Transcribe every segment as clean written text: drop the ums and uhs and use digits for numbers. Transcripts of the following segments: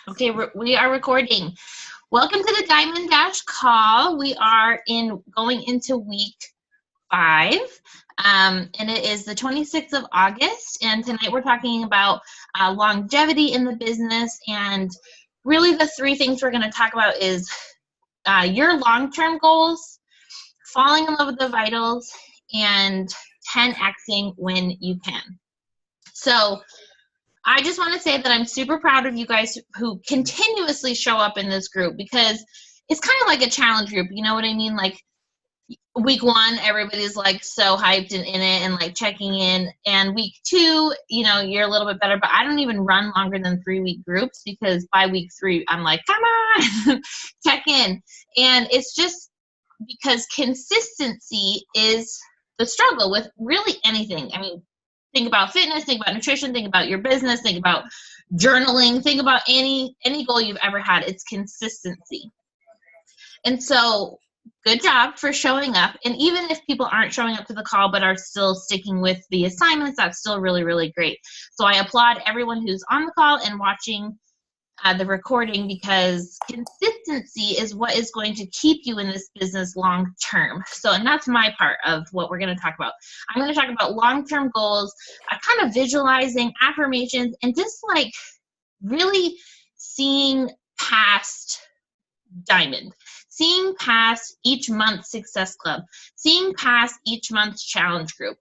Okay, we are recording. Welcome to the Diamond Dash call. We are going into week 5, and it is the 26th of August. And tonight we're talking about longevity in the business. And really, the 3 things we're going to talk about is your long-term goals, falling in love with the vitals, and 10xing when you can. So I just want to say that I'm super proud of you guys who continuously show up in this group, because it's kind of like a challenge group. You know what I mean? Like week 1, everybody's like so hyped and in it and like checking in. And week 2, you know, you're a little bit better, but I don't even run longer than 3-week groups, because by week 3, I'm like, come on, check in. And it's just because consistency is the struggle with really anything. I mean, think about fitness, think about nutrition, think about your business, think about journaling, think about any goal you've ever had. It's consistency. And so good job for showing up. And even if people aren't showing up to the call but are still sticking with the assignments, that's still really, really great. So I applaud everyone who's on the call and watching the recording, because consistency is what is going to keep you in this business long term. So, and that's my part of what we're going to talk about. I'm going to talk about long-term goals, kind of visualizing, affirmations, and just like really seeing past Diamond, seeing past each month's Success Club, seeing past each month's challenge group.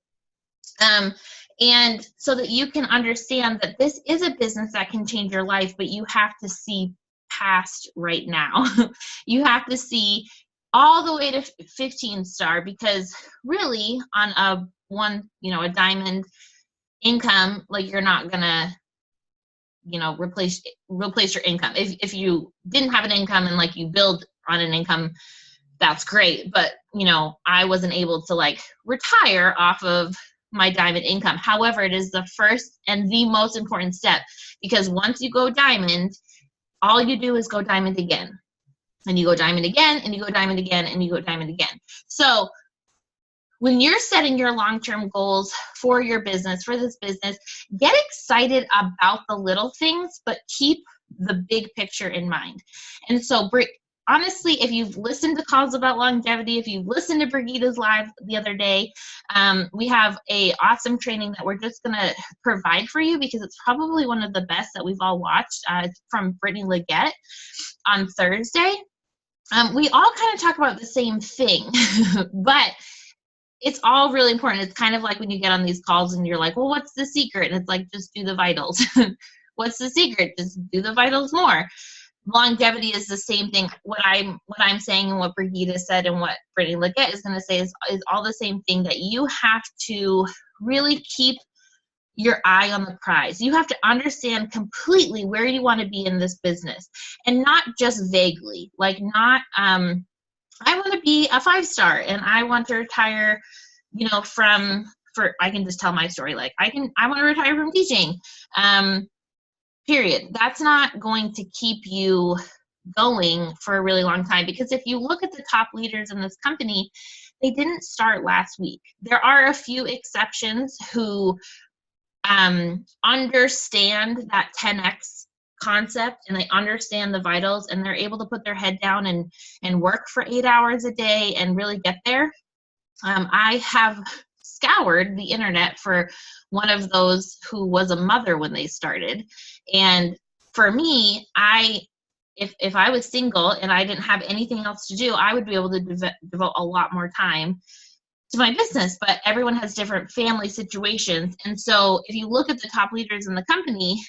And so that you can understand that this is a business that can change your life, but you have to see past right now. You have to see all the way to 15-star, because really on a diamond income, like you're not gonna, replace your income. If you didn't have an income and like you build on an income, that's great. But, I wasn't able to like retire off of my diamond income. However, it is the first and the most important step, because once you go diamond, all you do is go diamond again, and you go diamond again, and you go diamond again, and you go diamond again. So when you're setting your long-term goals for your business, for this business, get excited about the little things, but keep the big picture in mind. And so honestly, if you've listened to calls about longevity, if you've listened to Brigida's live the other day, we have a awesome training that we're just going to provide for you, because it's probably one of the best that we've all watched. It's from Brittany Leggett on Thursday. We all kind of talk about the same thing, but it's all really important. It's kind of like when you get on these calls and you're like, well, what's the secret? And it's like, just do the vitals. What's the secret? Just do the vitals more. Longevity is the same thing. What I'm saying and what Brigida said and what Brittany Leggett is going to say is all the same thing, that you have to really keep your eye on the prize. You have to understand completely where you want to be in this business, and not just vaguely, like not, I want to be a 5-star and I want to retire, I can just tell my story. Like I want to retire from teaching. Period. That's not going to keep you going for a really long time, because if you look at the top leaders in this company, they didn't start last week. There are a few exceptions who understand that 10x concept, and they understand the vitals, and they're able to put their head down and work for 8 hours a day and really get there. I have scoured the internet for one of those who was a mother when they started. And for me, if I was single and I didn't have anything else to do, I would be able to devote a lot more time to my business. But everyone has different family situations. And so if you look at the top leaders in the company,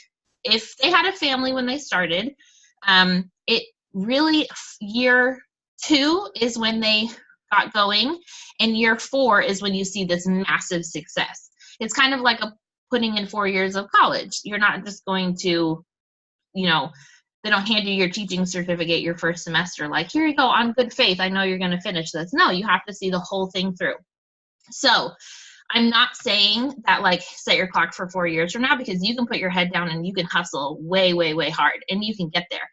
if they had a family when they started, it really, year 2 is when they got going, and year 4 is when you see this massive success. It's kind of like putting in 4 years of college. You're not just going to, they don't hand you your teaching certificate your first semester, like, here you go, on good faith, I know you're going to finish this. No, you have to see the whole thing through. So I'm not saying that like set your clock for 4 years from now, because you can put your head down and you can hustle way, way, way hard and you can get there.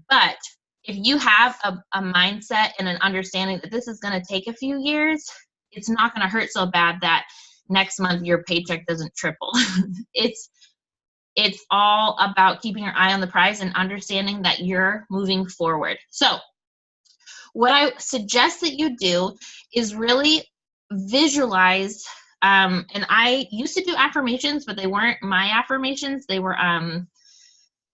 But if you have a mindset and an understanding that this is going to take a few years, it's not going to hurt so bad that next month your paycheck doesn't triple. It's all about keeping your eye on the prize and understanding that you're moving forward. So what I suggest that you do is really visualize, and I used to do affirmations, but they weren't my affirmations. They were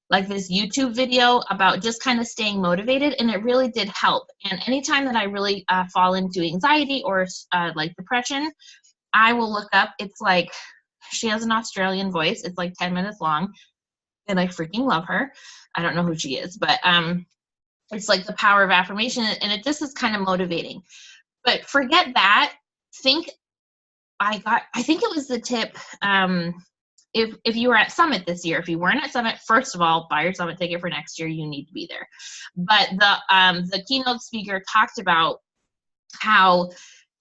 like this YouTube video about just kind of staying motivated, and it really did help. And anytime that I really fall into anxiety or like depression, I will look up, it's like, she has an Australian voice. It's like 10 minutes long, and I freaking love her. I don't know who she is, but it's like the power of affirmation, and it just is kind of motivating. But forget that. I think it was the tip. If you were at Summit this year, if you weren't at Summit, first of all, buy your Summit ticket for next year. You need to be there. But the keynote speaker talked about how,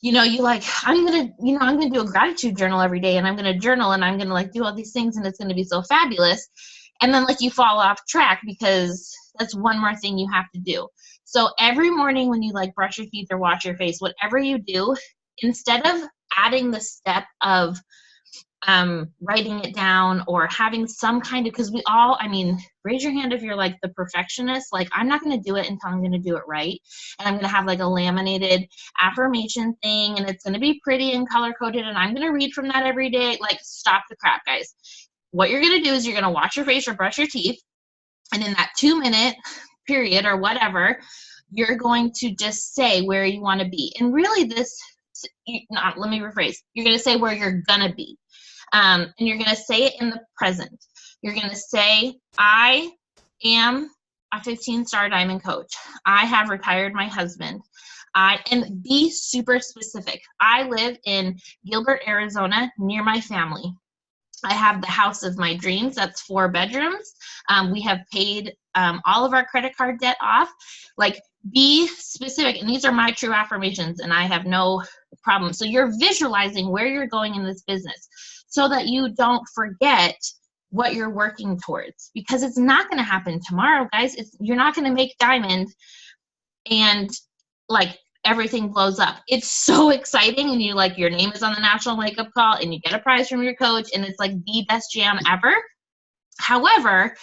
you like, I'm going to do a gratitude journal every day, and I'm going to journal, and I'm going to like do all these things, and it's going to be so fabulous. And then like you fall off track because that's one more thing you have to do. So every morning when you like brush your teeth or wash your face, whatever you do, instead of adding the step of writing it down or having some kind of, because we all, raise your hand if you're like the perfectionist. Like, I'm not going to do it until I'm going to do it right. And I'm going to have like a laminated affirmation thing, and it's going to be pretty and color coded, and I'm going to read from that every day. Like, stop the crap, guys. What you're going to do is you're going to wash your face or brush your teeth. And in that 2-minute period or whatever, you're going to just say where you want to be. And really let me rephrase. You're going to say where you're going to be. And you're going to say it in the present. You're going to say, I am a 15-star diamond coach. I have retired my husband. And be super specific. I live in Gilbert, Arizona, near my family. I have the house of my dreams. That's 4 bedrooms. We have paid all of our credit card debt off. Like, be specific. And these are my true affirmations, and I have no problem. So you're visualizing where you're going in this business so that you don't forget what you're working towards, because it's not going to happen tomorrow, guys. You're not going to make diamond and like everything blows up. It's so exciting, and your name is on the national wake up call, and you get a prize from your coach, and it's like the best jam ever. However,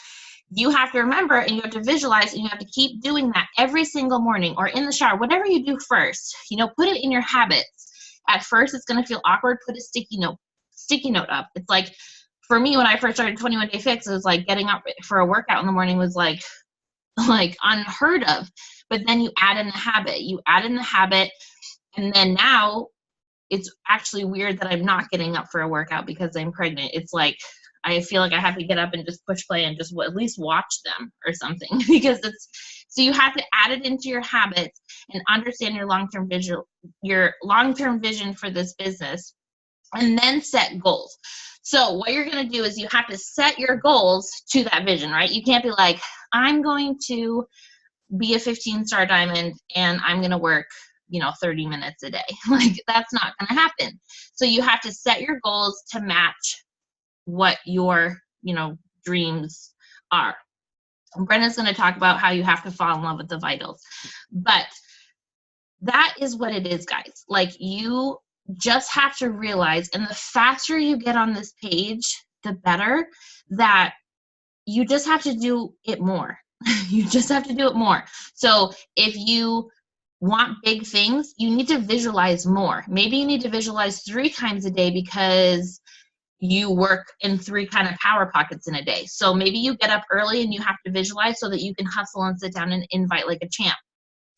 you have to remember, and you have to visualize, and you have to keep doing that every single morning or in the shower, whatever you do first. Put it in your habits. At first, it's going to feel awkward. Put a sticky note up. It's like, for me, when I first started 21 Day Fix, it was like getting up for a workout in the morning was like unheard of. But then you add in the habit, and then now it's actually weird that I'm not getting up for a workout because I'm pregnant. It's like, I feel like I have to get up and just push play and just at least watch them or something, because so you have to add it into your habits and understand your long-term vision for this business, and then set goals. So what you're going to do is you have to set your goals to that vision, right? You can't be like, I'm going to be a 15-star diamond and I'm going to work 30 minutes a day. Like, that's not going to happen. So you have to set your goals to match what your dreams are. And Brenna's going to talk about how you have to fall in love with the vitals, but that is what it is, guys. Like, you just have to realize, and the faster you get on this page, the better, that you just have to do it more. You just have to do it more. So if you want big things, you need to visualize more. Maybe you need to visualize 3 times a day because you work in 3 kind of power pockets in a day. So maybe you get up early and you have to visualize so that you can hustle and sit down and invite like a champ.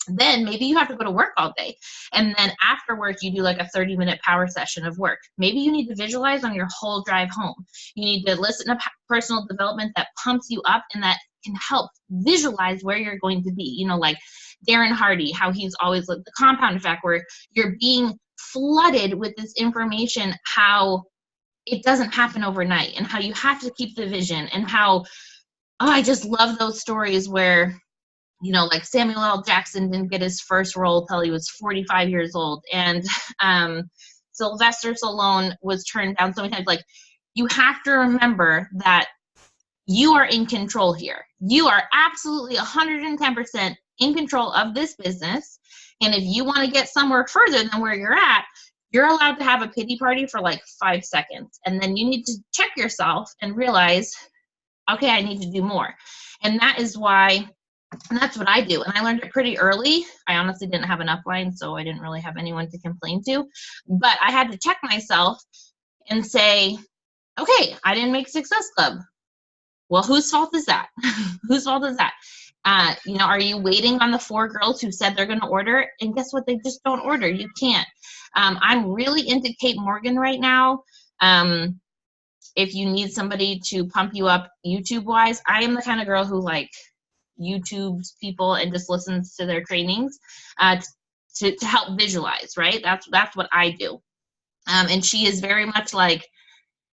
Then maybe you have to go to work all day. And then after work, you do like a 30-minute power session of work. Maybe you need to visualize on your whole drive home. You need to listen to personal development that pumps you up and that can help visualize where you're going to be. Like Darren Hardy, how he's always like the compound effect, where you're being flooded with this information, how it doesn't happen overnight, and how you have to keep the vision, and how, I just love those stories where, like Samuel L. Jackson didn't get his first role till he was 45 years old. And Sylvester Stallone was turned down so many times. Like, you have to remember that you are in control here. You are absolutely 110% in control of this business. And if you want to get somewhere further than where you're at, you're allowed to have a pity party for like 5 seconds. And then you need to check yourself and realize, okay, I need to do more. And that is why, and that's what I do. And I learned it pretty early. I honestly didn't have an upline, so I didn't really have anyone to complain to. But I had to check myself and say, okay, I didn't make Success Club. Well, whose fault is that? Whose fault is that? Are you waiting on the 4 girls who said they're going to order? And guess what? They just don't order. You can't. I'm really into Kate Morgan right now. If you need somebody to pump you up YouTube-wise, I am the kind of girl who like YouTubes people and just listens to their trainings to help visualize, right? That's what I do. And she is very much like,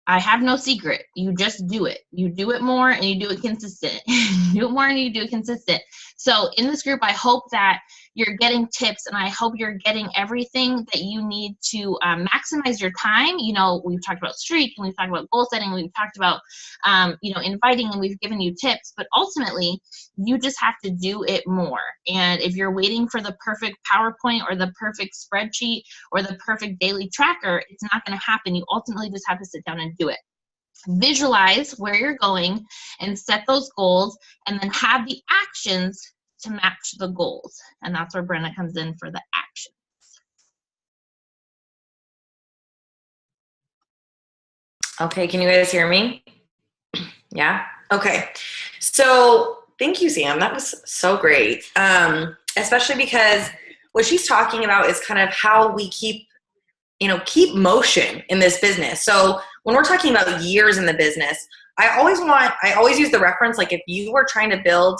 I have no secret. You just do it. You do it more and you do it consistent. You do it more and you do it consistent. So in this group, I hope that you're getting tips and I hope you're getting everything that you need to maximize your time. We've talked about streak and we've talked about goal setting. We've talked about, inviting, and we've given you tips, but ultimately you just have to do it more. And if you're waiting for the perfect PowerPoint or the perfect spreadsheet or the perfect daily tracker, it's not going to happen. You ultimately just have to sit down and do it. Visualize where you're going and set those goals, and then have the actions to match the goals. And that's where Brenna comes in for the action. Okay, can you guys hear me? Yeah? Okay. So thank you, Sam. That was so great. Especially because what she's talking about is kind of how we keep motion in this business. So when we're talking about years in the business, I always use the reference, like if you were trying to build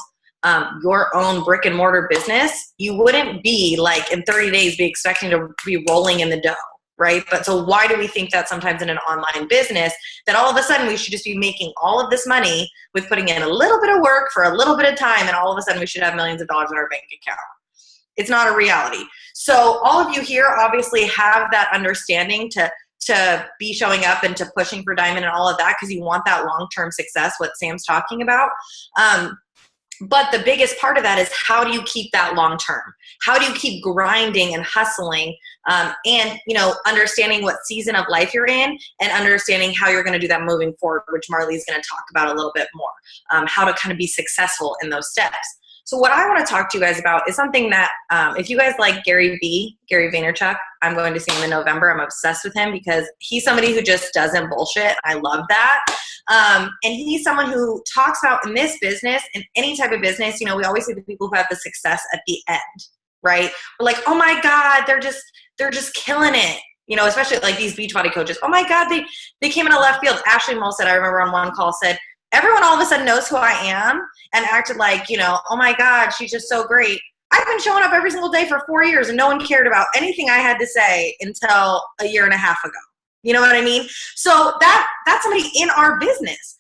your own brick and mortar business, you wouldn't be like in 30 days be expecting to be rolling in the dough, right? But so why do we think that sometimes in an online business that all of a sudden we should just be making all of this money with putting in a little bit of work for a little bit of time, and all of a sudden we should have millions of dollars in our bank account? It's not a reality. So all of you here obviously have that understanding to be showing up and to pushing for diamond and all of that, because you want that long-term success, what Sam's talking about. But the biggest part of that is, how do you keep that long-term? How do you keep grinding and hustling and, understanding what season of life you're in, and understanding how you're going to do that moving forward, which Marley's going to talk about a little bit more, how to kind of be successful in those steps. So what I want to talk to you guys about is something that if you guys like Gary Vaynerchuk, I'm going to see him in November. I'm obsessed with him because he's somebody who just doesn't bullshit. I love that. And he's someone who talks about, in this business, in any type of business, we always see the people who have the success at the end, right? We're like, oh my God, they're just killing it. Especially like these Beachbody coaches. Oh my God, they came in a left field. Ashley Mulsett, I remember on one call, said, everyone all of a sudden knows who I am, and acted like, oh my God, she's just so great. I've been showing up every single day for 4 years and no one cared about anything I had to say until a year and a half ago. You know what I mean? So that's somebody in our business.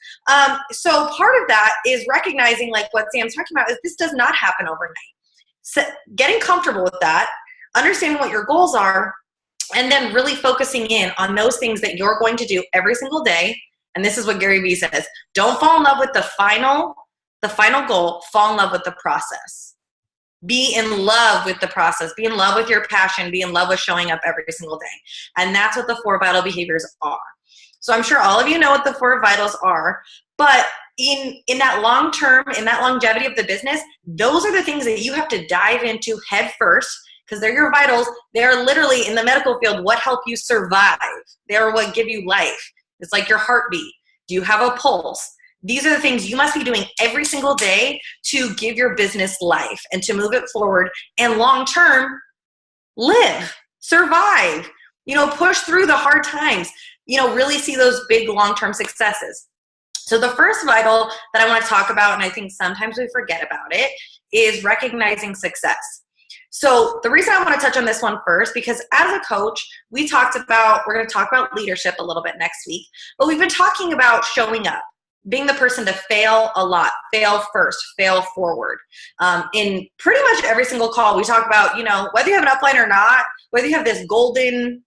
So part of that is recognizing, like what Sam's talking about, is this does not happen overnight. So getting comfortable with that, understanding what your goals are, and then really focusing in on those things that you're going to do every single day. And this is what Gary Vee says: don't fall in love with the final goal, fall in love with the process. Be in love with the process. Be in love with your passion. Be in love with showing up every single day. And that's what the 4 vital behaviors are. So I'm sure all of you know what the 4 vitals are, but in that long term, in that longevity of the business, those are the things that you have to dive into head first, because they're your vitals. They're literally, in the medical field, what help you survive. They're what give you life. It's like your heartbeat. Do you have a pulse? These are the things you must be doing every single day to give your business life and to move it forward, and long-term live, survive, push through the hard times, really see those big long-term successes. So the first vital that I want to talk about, and I think sometimes we forget about it, is recognizing success. So the reason I want to touch on this one first, because as a coach, we're going to talk about leadership a little bit next week, but we've been talking about showing up, being the person to fail a lot, fail first, fail forward. In pretty much every single call, we talk about, whether you have an upline or not, whether you have this golden,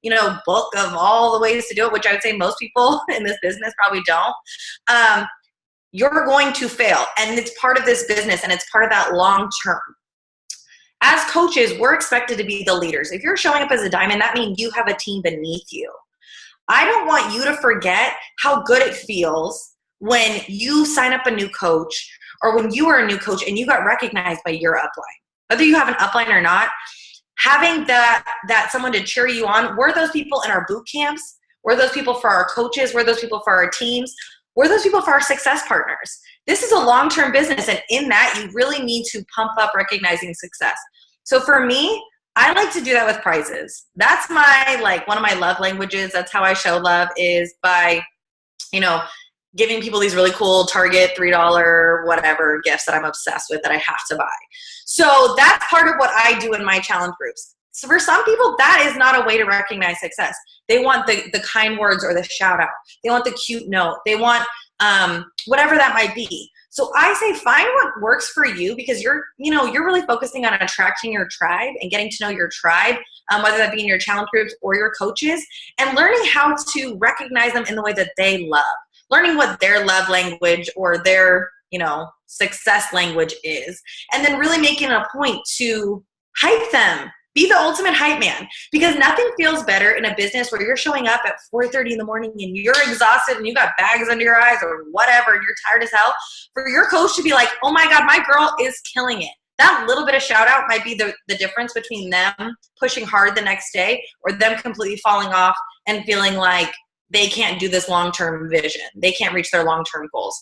book of all the ways to do it, which I would say most people in this business probably don't, you're going to fail. And it's part of this business, and it's part of that long term. as coaches, we're expected to be the leaders. If you're showing up as a diamond, that means you have a team beneath you. I don't want you to forget how good it feels when you sign up a new coach, or when you are a new coach and you got recognized by your upline. Whether you have an upline or not, having that someone to cheer you on. We're those people in our boot camps. We're those people for our coaches. We're those people for our teams. We're those people for our success partners. This is a long-term business, and in that, you really need to pump up recognizing success. So for me, I like to do that with prizes. That's my, like, one of my love languages. That's how I show love, is by, giving people these really cool Target $3 whatever gifts that I'm obsessed with that I have to buy. So that's part of what I do in my challenge groups. So for some people, that is not a way to recognize success. They want the kind words or the shout out. They want the cute note. They want whatever that might be. So I say find what works for you, because you're really focusing on attracting your tribe and getting to know your tribe, whether that be in your challenge groups or your coaches, and learning how to recognize them in the way that they love. Learning what their love language or their, success language is, and then really making it a point to hype them. Be the ultimate hype man, because nothing feels better in a business where you're showing up at 4:30 in the morning and you're exhausted and you got bags under your eyes or whatever, and you're tired as hell, for your coach to be like, oh my God, my girl is killing it. That little bit of shout out might be the difference between them pushing hard the next day or them completely falling off and feeling like they can't do this long-term vision. They can't reach their long-term goals.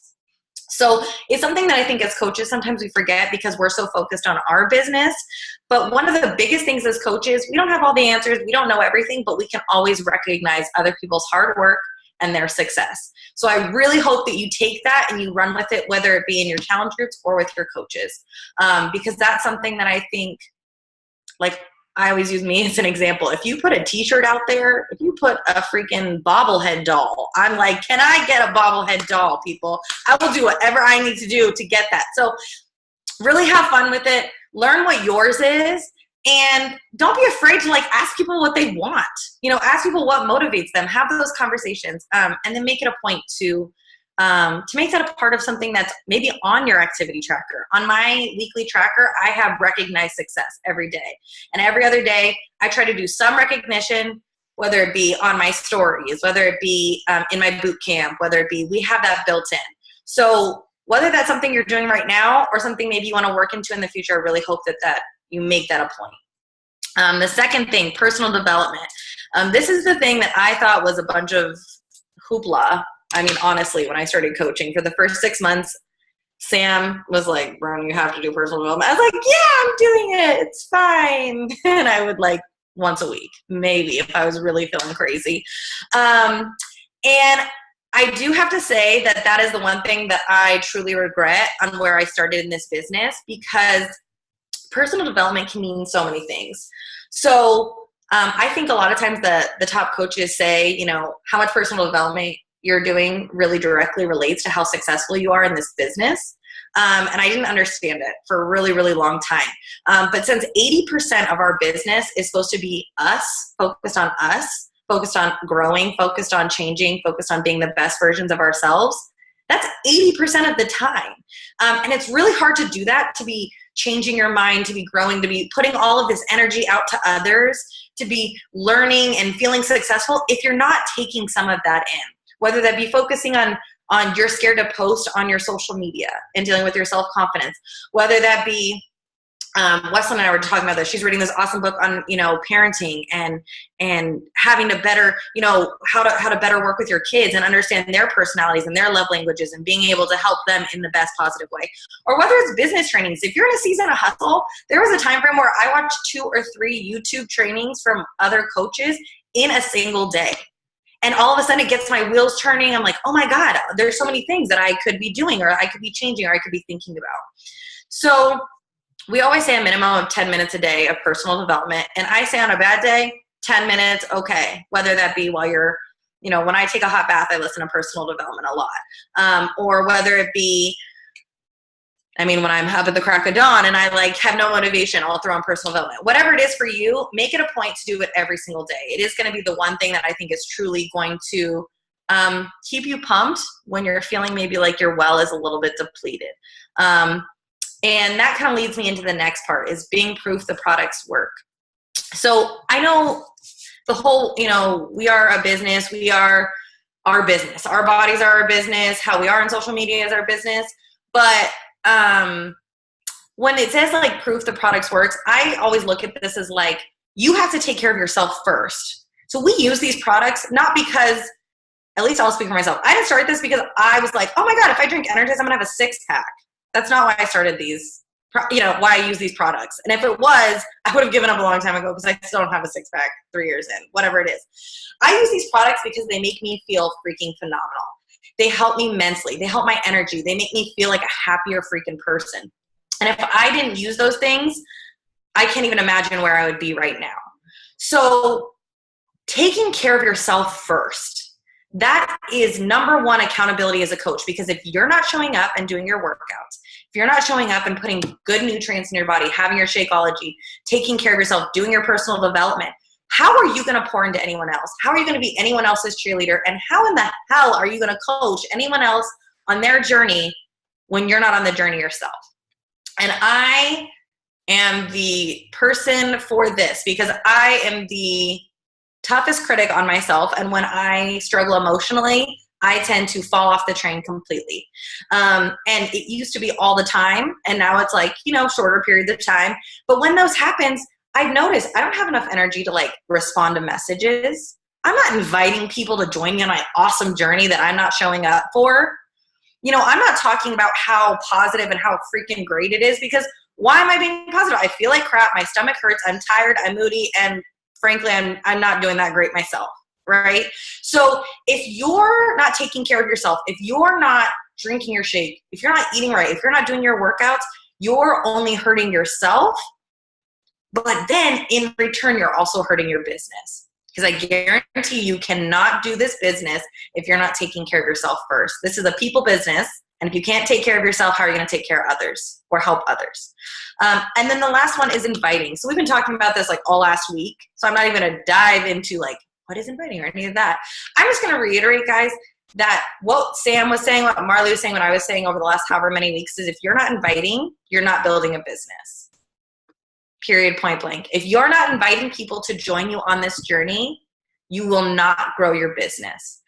So it's something that I think as coaches, sometimes we forget because we're so focused on our business. But one of the biggest things as coaches, we don't have all the answers. We don't know everything, but we can always recognize other people's hard work and their success. So I really hope that you take that and you run with it, whether it be in your challenge groups or with your coaches. Because that's something that I think, like, I always use me as an example. If you put a t-shirt out there, if you put a freaking bobblehead doll, I'm like, can I get a bobblehead doll, people? I will do whatever I need to do to get that. So really have fun with it. Learn what yours is. And don't be afraid to ask people what they want. Ask people what motivates them. Have those conversations. And then make it a point to make that a part of something that's maybe on your activity tracker. On my weekly tracker, I have recognized success every day. And every other day, I try to do some recognition, whether it be on my stories, whether it be in my boot camp, whether it be, we have that built in. So whether that's something you're doing right now or something maybe you want to work into in the future, I really hope that you make that a point. The second thing, personal development. This is the thing that I thought was a bunch of hoopla. I mean, honestly, when I started coaching for the first 6 months, Sam was like, Brown, you have to do personal development. I was like, yeah, I'm doing it. It's fine. And I would once a week, maybe, if I was really feeling crazy. And I do have to say that is the one thing that I truly regret on where I started in this business, because personal development can mean so many things. So I think a lot of times the top coaches say, how much personal development you're doing really directly relates to how successful you are in this business. And I didn't understand it for a really, really long time. But since 80% of our business is supposed to be us, focused on growing, focused on changing, focused on being the best versions of ourselves, that's 80% of the time. And it's really hard to do that, to be changing your mind, to be growing, to be putting all of this energy out to others, to be learning and feeling successful if you're not taking some of that in. Whether that be focusing on you're scared to post on your social media and dealing with your self-confidence, whether that be Wesleyan and I were talking about this. She's reading this awesome book on, parenting and having to better, how to better work with your kids and understand their personalities and their love languages and being able to help them in the best positive way. Or whether it's business trainings. If you're in a season of hustle, there was a time frame where I watched 2 or 3 YouTube trainings from other coaches in a single day. And all of a sudden it gets my wheels turning. I'm like, oh my God, there's so many things that I could be doing, or I could be changing, or I could be thinking about. So we always say a minimum of 10 minutes a day of personal development. And I say on a bad day, 10 minutes, okay. Whether that be while you're, when I take a hot bath, I listen to personal development a lot. Or whether it be, when I'm up at the crack of dawn and I have no motivation, I'll throw on personal development. Whatever it is for you, make it a point to do it every single day. It is going to be the one thing that I think is truly going to keep you pumped when you're feeling maybe like your well is a little bit depleted. And that kind of leads me into the next part, is being proof the products work. So I know the whole, we are a business. We are our business. Our bodies are our business. How we are on social media is our business. But when it says like proof the products works, I always look at this as like, you have to take care of yourself first. So we use these products not because, at least I'll speak for myself, I didn't start this because I was like, oh my God, if I drink Energize, I'm gonna have a 6-pack. That's not why I started these, why I use these products. And if it was, I would have given up a long time ago because I still don't have a 6-pack 3 years in, whatever it is. I use these products because they make me feel freaking phenomenal. They help me mentally. They help my energy. They make me feel like a happier freaking person. And if I didn't use those things, I can't even imagine where I would be right now. So taking care of yourself first, that is number one accountability as a coach, because if you're not showing up and doing your workouts, if you're not showing up and putting good nutrients in your body, having your Shakeology, taking care of yourself, doing your personal development, how are you going to pour into anyone else? How are you going to be anyone else's cheerleader? And how in the hell are you going to coach anyone else on their journey when you're not on the journey yourself? And I am the person for this because I am the toughest critic on myself. And when I struggle emotionally, I tend to fall off the train completely. And it used to be all the time. And now it's like, shorter periods of time. But when those happens, I've noticed I don't have enough energy to like respond to messages. I'm not inviting people to join me on my awesome journey that I'm not showing up for. I'm not talking about how positive and how freaking great it is, because why am I being positive? I feel like crap. My stomach hurts. I'm tired. I'm moody. And frankly, I'm not doing that great myself. Right? So if you're not taking care of yourself, if you're not drinking your shake, if you're not eating right, if you're not doing your workouts, you're only hurting yourself. But then in return, you're also hurting your business. Because I guarantee you cannot do this business if you're not taking care of yourself first. This is a people business. And if you can't take care of yourself, how are you going to take care of others or help others? And then the last one is inviting. So we've been talking about this like all last week. So I'm not even going to dive into like, what is inviting or any of that. I'm just going to reiterate, guys, that what Sam was saying, what Marley was saying, what I was saying over the last however many weeks is if you're not inviting, you're not building a business. Period, point blank. If you're not inviting people to join you on this journey, you will not grow your business.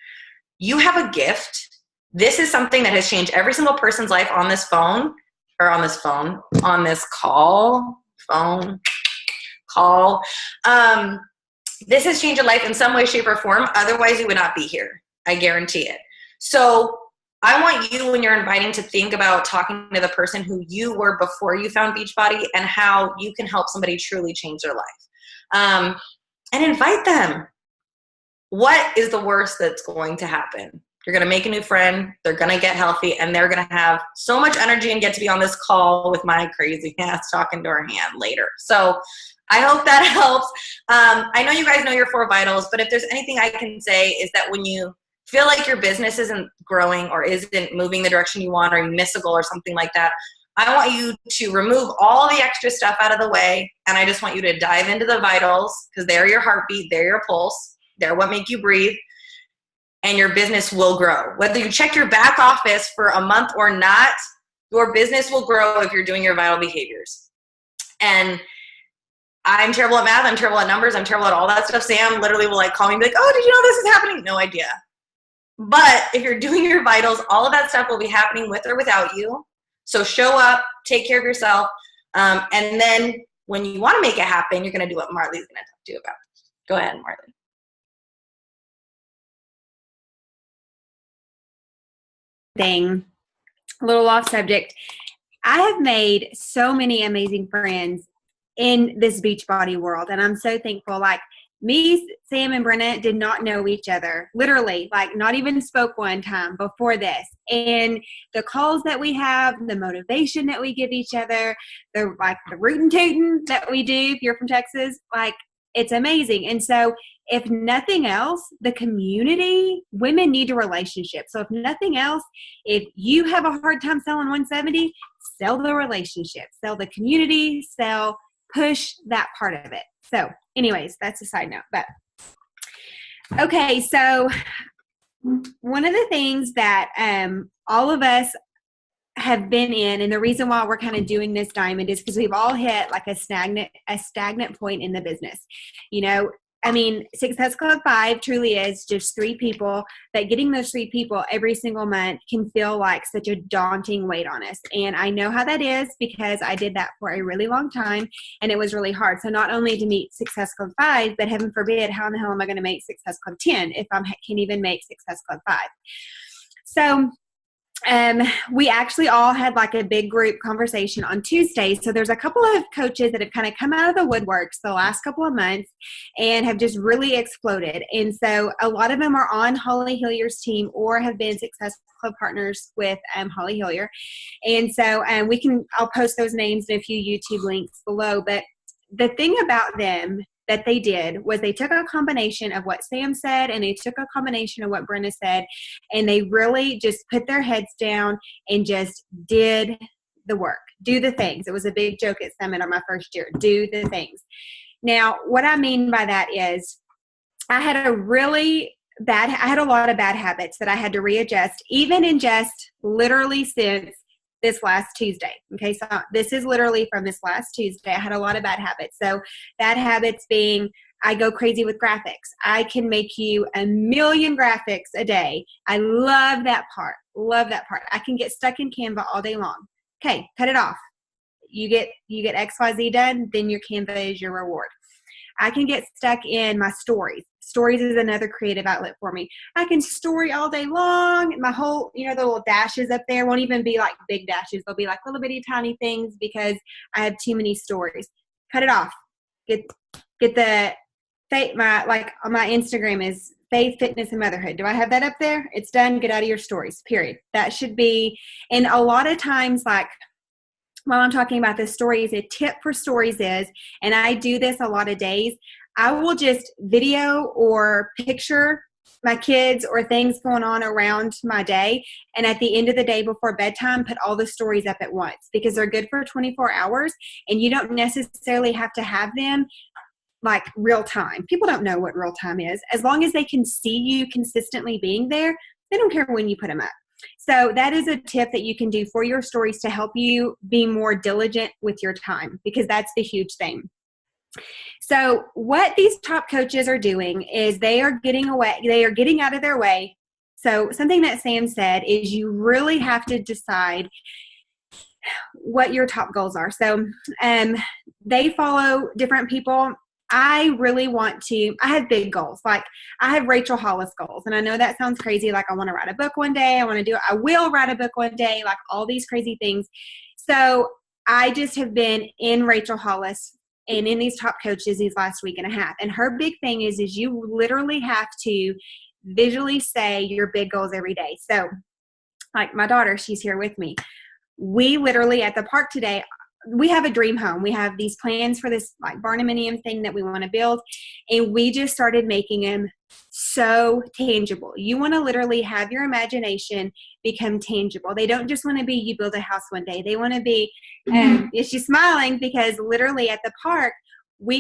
You have a gift. This is something that has changed every single person's life on this phone, or on this call. This has changed your life in some way, shape, or form. Otherwise, you would not be here. I guarantee it. So I want you, when you're inviting, to think about talking to the person who you were before you found Beachbody and how you can help somebody truly change their life. And invite them. What is the worst that's going to happen? You're going to make a new friend. They're going to get healthy, and they're going to have so much energy and get to be on this call with my crazy ass talking to her hand later. So I hope that helps. I know you guys know your 4 vitals, but if there's anything I can say is that when you feel like your business isn't growing or isn't moving the direction you want, or you miss a goal or something like that, I want you to remove all the extra stuff out of the way. And I just want you to dive into the vitals, because they're your heartbeat, they're your pulse, they're what make you breathe, and your business will grow. Whether you check your back office for a month or not, your business will grow if you're doing your vital behaviors. And I'm terrible at math, I'm terrible at numbers, I'm terrible at all that stuff. Sam literally will like call me and be like, oh, did you know this is happening? No idea. But if you're doing your vitals, all of that stuff will be happening with or without you. So show up, take care of yourself. And then when you want to make it happen, you're going to do what Marley's going to talk to you about. Go ahead, Marley. A little off subject. I have made so many amazing friends in this Beachbody world, and I'm so thankful. Like, me, Sam, and Brenna did not know each other, literally, like not even spoke one time before this. And the calls that we have, the motivation that we give each other, the rootin' tootin' that we do, if you're from Texas, like, it's amazing. And so if nothing else, the community, women need a relationship. So if nothing else, if you have a hard time selling 170, sell the relationship, sell the community, push that part of it. So anyways, that's a side note. But okay, so one of the things that all of us have been in, and the reason why we're kind of doing this diamond is because we've all hit like a stagnant point in the business. You know, I mean, Success Club 5 truly is just 3 people, but getting those 3 people every single month can feel like such a daunting weight on us. And I know how that is because I did that for a really long time, and it was really hard. So not only to meet Success Club 5, but heaven forbid, how in the hell am I going to make Success Club 10 if I can't even make Success Club 5? So we actually all had like a big group conversation on Tuesday. So there's a couple of coaches that have kind of come out of the woodworks the last couple of months and have just really exploded. And so a lot of them are on Holly Hillier's team or have been Success Club partners with Holly Hillier. And so I'll post those names in a few YouTube links below. But the thing about them that they did was they took a combination of what Sam said and they took a combination of what Brenna said, and they really just put their heads down and just did the work, do the things. It was a big joke at Summit on my first year, do the things. Now, what I mean by that is I had a lot of bad habits that I had to readjust, even in just literally since this last Tuesday. Okay, so this is literally from this last Tuesday. I had a lot of bad habits. So bad habits being I go crazy with graphics. I can make you 1 million graphics a day. I love that part. Love that part. I can get stuck in Canva all day long. Okay, cut it off. You get XYZ done, then your Canva is your reward. I can get stuck in my stories. Stories is another creative outlet for me. I can story all day long. My whole, the little dashes up there won't even be like big dashes. They'll be like little bitty tiny things because I have too many stories. Cut it off. Get the on my Instagram is faith, fitness, and motherhood. Do I have that up there? It's done. Get out of your stories, period. That should be, and a lot of times like, while I'm talking about the stories, a tip for stories is, and I do this a lot of days, I will just video or picture my kids or things going on around my day. And at the end of the day before bedtime, put all the stories up at once because they're good for 24 hours and you don't necessarily have to have them like real time. People don't know what real time is. As long as they can see you consistently being there, they don't care when you put them up. So that is a tip that you can do for your stories to help you be more diligent with your time because that's the huge thing. So what these top coaches are doing is they are getting out of their way. So something that Sam said is you really have to decide what your top goals are. So they follow different people. I have big goals. Like I have Rachel Hollis goals. And I know that sounds crazy. Like I want to write a book one day. I will write a book one day, like all these crazy things. So I just have been in Rachel Hollis and in these top coaches these last week and a half. And her big thing is you literally have to visually say your big goals every day. So like my daughter, she's here with me. We literally at the park today, we have a dream home. We have these plans for this like barnuminium thing that we want to build. And we just started making them so tangible. You want to literally have your imagination become tangible. They don't just want to be, you build a house one day. They want to be, she's smiling because literally at the park,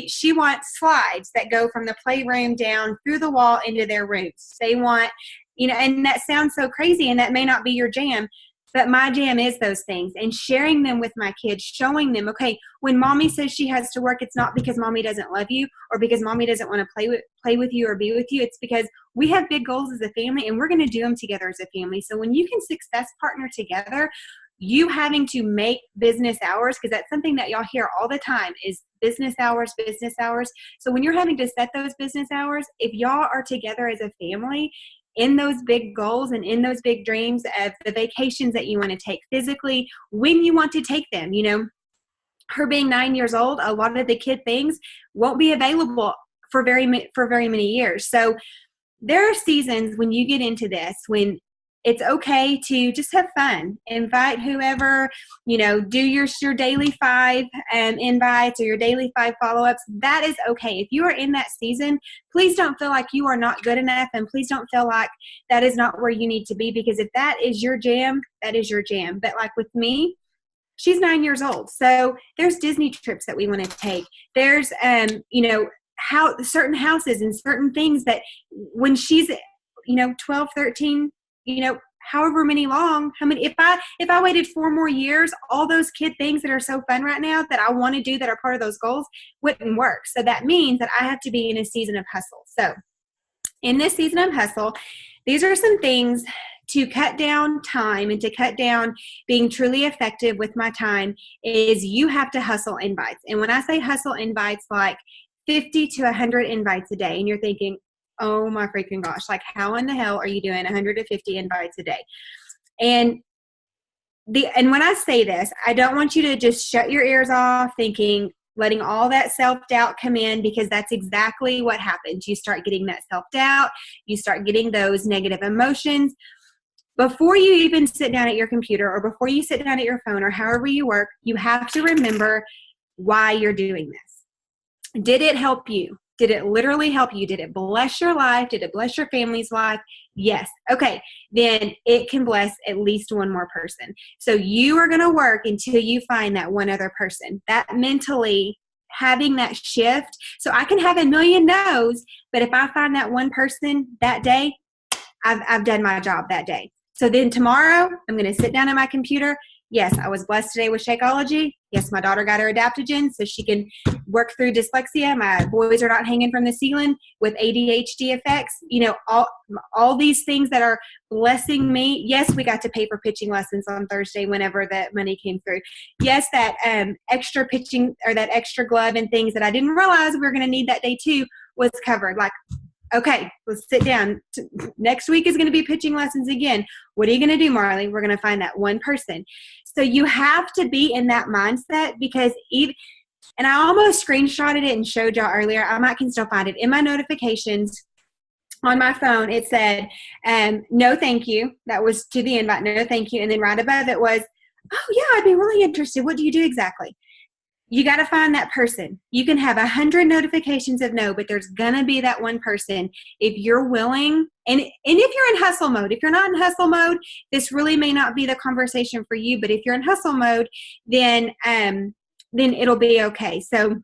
she wants slides that go from the playroom down through the wall into their rooms. They want, and that sounds so crazy and that may not be your jam. But my jam is those things and sharing them with my kids, showing them, okay, when mommy says she has to work, it's not because mommy doesn't love you or because mommy doesn't want to play with you or be with you. It's because we have big goals as a family and we're going to do them together as a family. So when you can success partner together, you having to make business hours, because that's something that y'all hear all the time is business hours. So when you're having to set those business hours, if y'all are together as a family, in those big goals and in those big dreams of the vacations that you want to take physically, when you want to take them, her being 9 years old, a lot of the kid things won't be available for very many years. So there are seasons when you get into this, when it's okay to just have fun, invite whoever, do your daily 5 invites or your daily 5 follow-ups. That is okay. If you are in that season, please don't feel like you are not good enough and please don't feel like that is not where you need to be, because if that is your jam, that is your jam. But like with me, she's 9 years old. So there's Disney trips that we want to take. There's, how certain houses and certain things that when she's, 12, 13, however many long, if I waited 4 more years, all those kid things that are so fun right now that I want to do that are part of those goals wouldn't work. So that means that I have to be in a season of hustle. So in this season of hustle, these are some things to cut down time and to cut down being truly effective with my time is you have to hustle invites. And when I say hustle invites, like 50 to 100 invites a day, and you're thinking, oh my freaking gosh, like how in the hell are you doing 150 invites a day? And when I say this, I don't want you to just shut your ears off thinking, letting all that self-doubt come in, because that's exactly what happens. You start getting that self-doubt. You start getting those negative emotions. Before you even sit down at your computer or before you sit down at your phone or however you work, you have to remember why you're doing this. Did it help you? Did it literally help you? Did it bless your life? Did it bless your family's life? Yes. Okay. Then it can bless at least one more person. So you are going to work until you find that one other person. That mentally having that shift. So I can have a million no's, but if I find that one person that day, I've done my job that day. So then tomorrow, I'm going to sit down at my computer. Yes, I was blessed today with Shakeology. Yes, my daughter got her adaptogen so she can work through dyslexia. My boys are not hanging from the ceiling with ADHD effects. You know, all these things that are blessing me. Yes, we got to pay for pitching lessons on Thursday whenever that money came through. Yes, that extra pitching or that extra glove and things that I didn't realize we were going to need that day too was covered. Like, okay, let's sit down. Next week is going to be pitching lessons again. What are you going to do, Marley? We're going to find that one person. So you have to be in that mindset because and I almost screenshotted it and showed y'all earlier. I can still find it. In my notifications on my phone, it said, no, thank you. That was to the invite, no, thank you. And then right above it was, oh, yeah, I'd be really interested. What do you do exactly? You got to find that person. You can have 100 notifications of no, but there's going to be that one person if you're willing. And if you're in hustle mode, if you're not in hustle mode, this really may not be the conversation for you. But if you're in hustle mode, then it'll be okay. So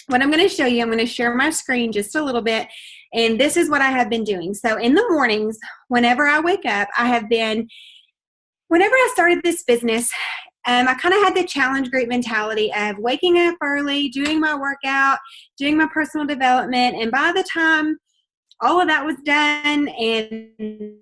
what I'm going to show you, I'm going to share my screen just a little bit. And this is what I have been doing. So in the mornings, whenever I wake up, whenever I started this business, I kind of had the challenge group mentality of waking up early, doing my workout, doing my personal development. And by the time all of that was done and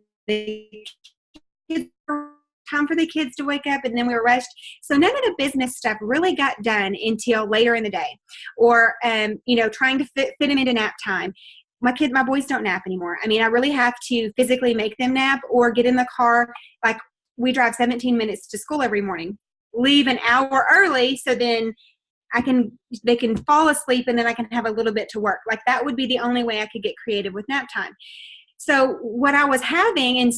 time for the kids to wake up and then we were rushed. So none of the business stuff really got done until later in the day or, trying to fit them into nap time. My boys don't nap anymore. I mean, I really have to physically make them nap or get in the car. Like we drive 17 minutes to school every morning. Leave an hour early so then they can fall asleep and then I can have a little bit to work. Like that would be the only way I could get creative with nap time. So what I was having in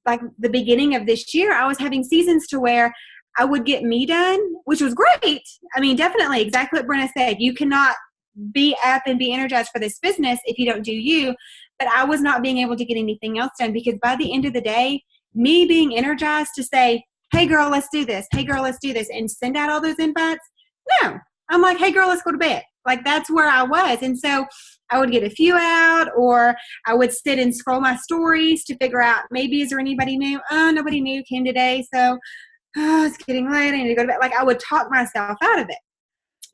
like the beginning of this year, I was having seasons to where I would get me done, which was great. I mean, definitely exactly what Brenna said. You cannot be up and be energized for this business if you don't do you. But I was not being able to get anything else done because by the end of the day, me being energized to say, hey girl, let's do this. Hey girl, let's do this. And send out all those invites. No, I'm like, hey girl, let's go to bed. Like that's where I was. And so I would get a few out or I would sit and scroll my stories to figure out maybe is there anybody new? Oh, nobody new came today. So it's getting late. I need to go to bed. Like I would talk myself out of it.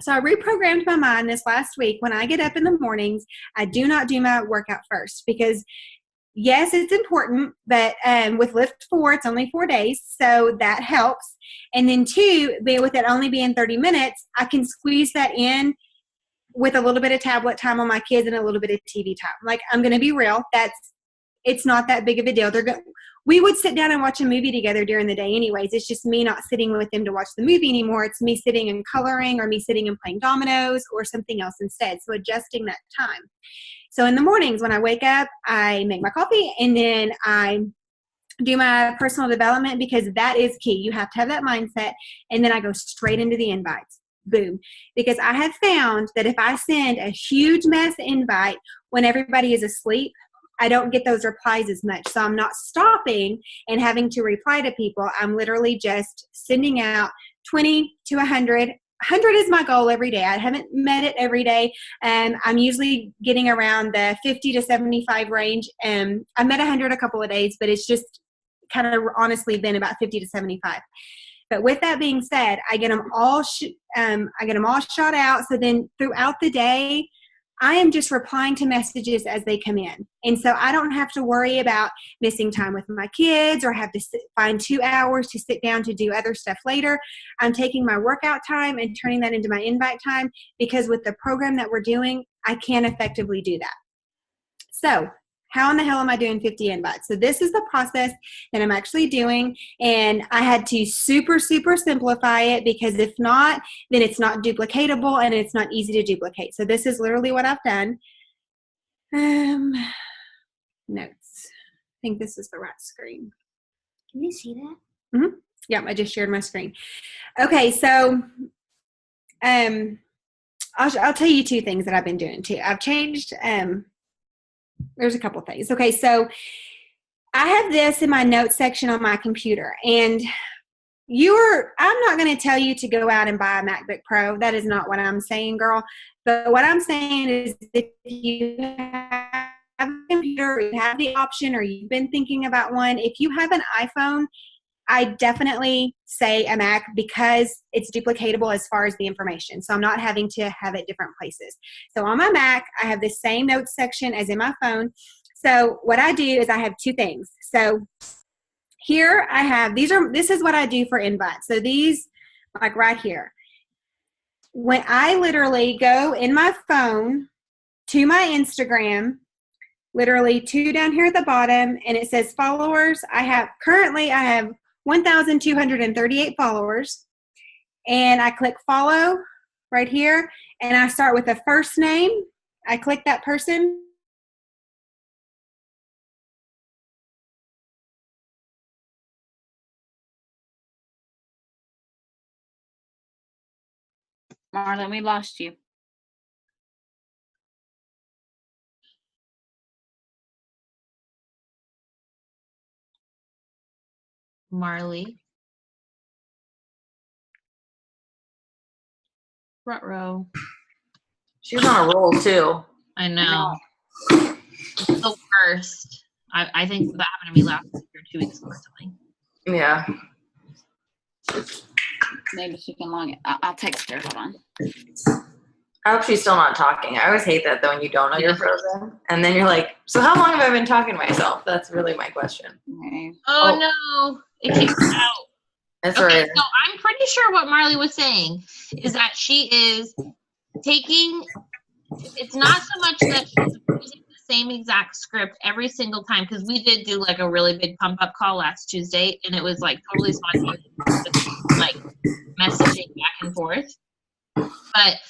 So I reprogrammed my mind this last week. When I get up in the mornings, I do not do my workout first because yes, it's important, but with Lift 4, it's only 4 days, so that helps. And then 2, with it only being 30 minutes, I can squeeze that in with a little bit of tablet time on my kids and a little bit of TV time. Like, I'm going to be real, it's not that big of a deal. We would sit down and watch a movie together during the day anyways. It's just me not sitting with them to watch the movie anymore. It's me sitting and coloring or me sitting and playing dominoes or something else instead. So adjusting that time. So in the mornings when I wake up, I make my coffee and then I do my personal development because that is key. You have to have that mindset. And then I go straight into the invites. Boom. Because I have found that if I send a huge mass invite when everybody is asleep, I don't get those replies as much. So I'm not stopping and having to reply to people. I'm literally just sending out 20 to 100. 100 is my goal every day. I haven't met it every day. And I'm usually getting around the 50 to 75 range. I met 100 a couple of days, but it's just kind of honestly been about 50 to 75. But with that being said, I get them all shot out. So then throughout the day, I am just replying to messages as they come in. And so I don't have to worry about missing time with my kids or have to find 2 hours to sit down to do other stuff later. I'm taking my workout time and turning that into my invite time, because with the program that we're doing, I can effectively do that. So how in the hell am I doing 50 invites? So this is the process that I'm actually doing, and I had to super simplify it, because if not, then it's not duplicatable and it's not easy to duplicate. So this is literally what I've done. Notes. I think this is the right screen. Can you see that? Mm-hmm. Yeah, I just shared my screen. Okay, so I'll tell you 2 things that I've been doing too. I've changed. There's a couple things. Okay, so I have this in my notes section on my computer, and I'm not going to tell you to go out and buy a MacBook Pro. That is not what I'm saying, girl. But what I'm saying is, if you have a computer, or you have the option, or you've been thinking about one, if you have an iPhone, I definitely say a Mac, because it's duplicatable as far as the information. So I'm not having to have it different places. So on my Mac, I have the same notes section as in my phone. So what I do is I have 2 things. So here I have, this is what I do for invites. So these, like right here, when I literally go in my phone to my Instagram, literally 2 down here at the bottom, and it says followers. Currently I have 1,238 followers, and I click follow right here, and I start with a first name. I click that person. Marlon, we lost you. Marley. Front row. She's on a roll too. I know. It's the worst. I think that happened to me last week or 2 weeks ago or something. Yeah. Maybe she can log it. I'll text her. Hold on. I hope she's still not talking. I always hate that though, when you don't know you're frozen. And then you're like, so how long have I been talking to myself? That's really my question. Okay. Oh no. It kicked out. That's Okay, right. so I'm pretty sure what Marley was saying is that she is taking, it's not so much that she's using the same exact script every single time, because we did do like a really big pump up call last Tuesday, and it was like totally spontaneous, like messaging back and forth. But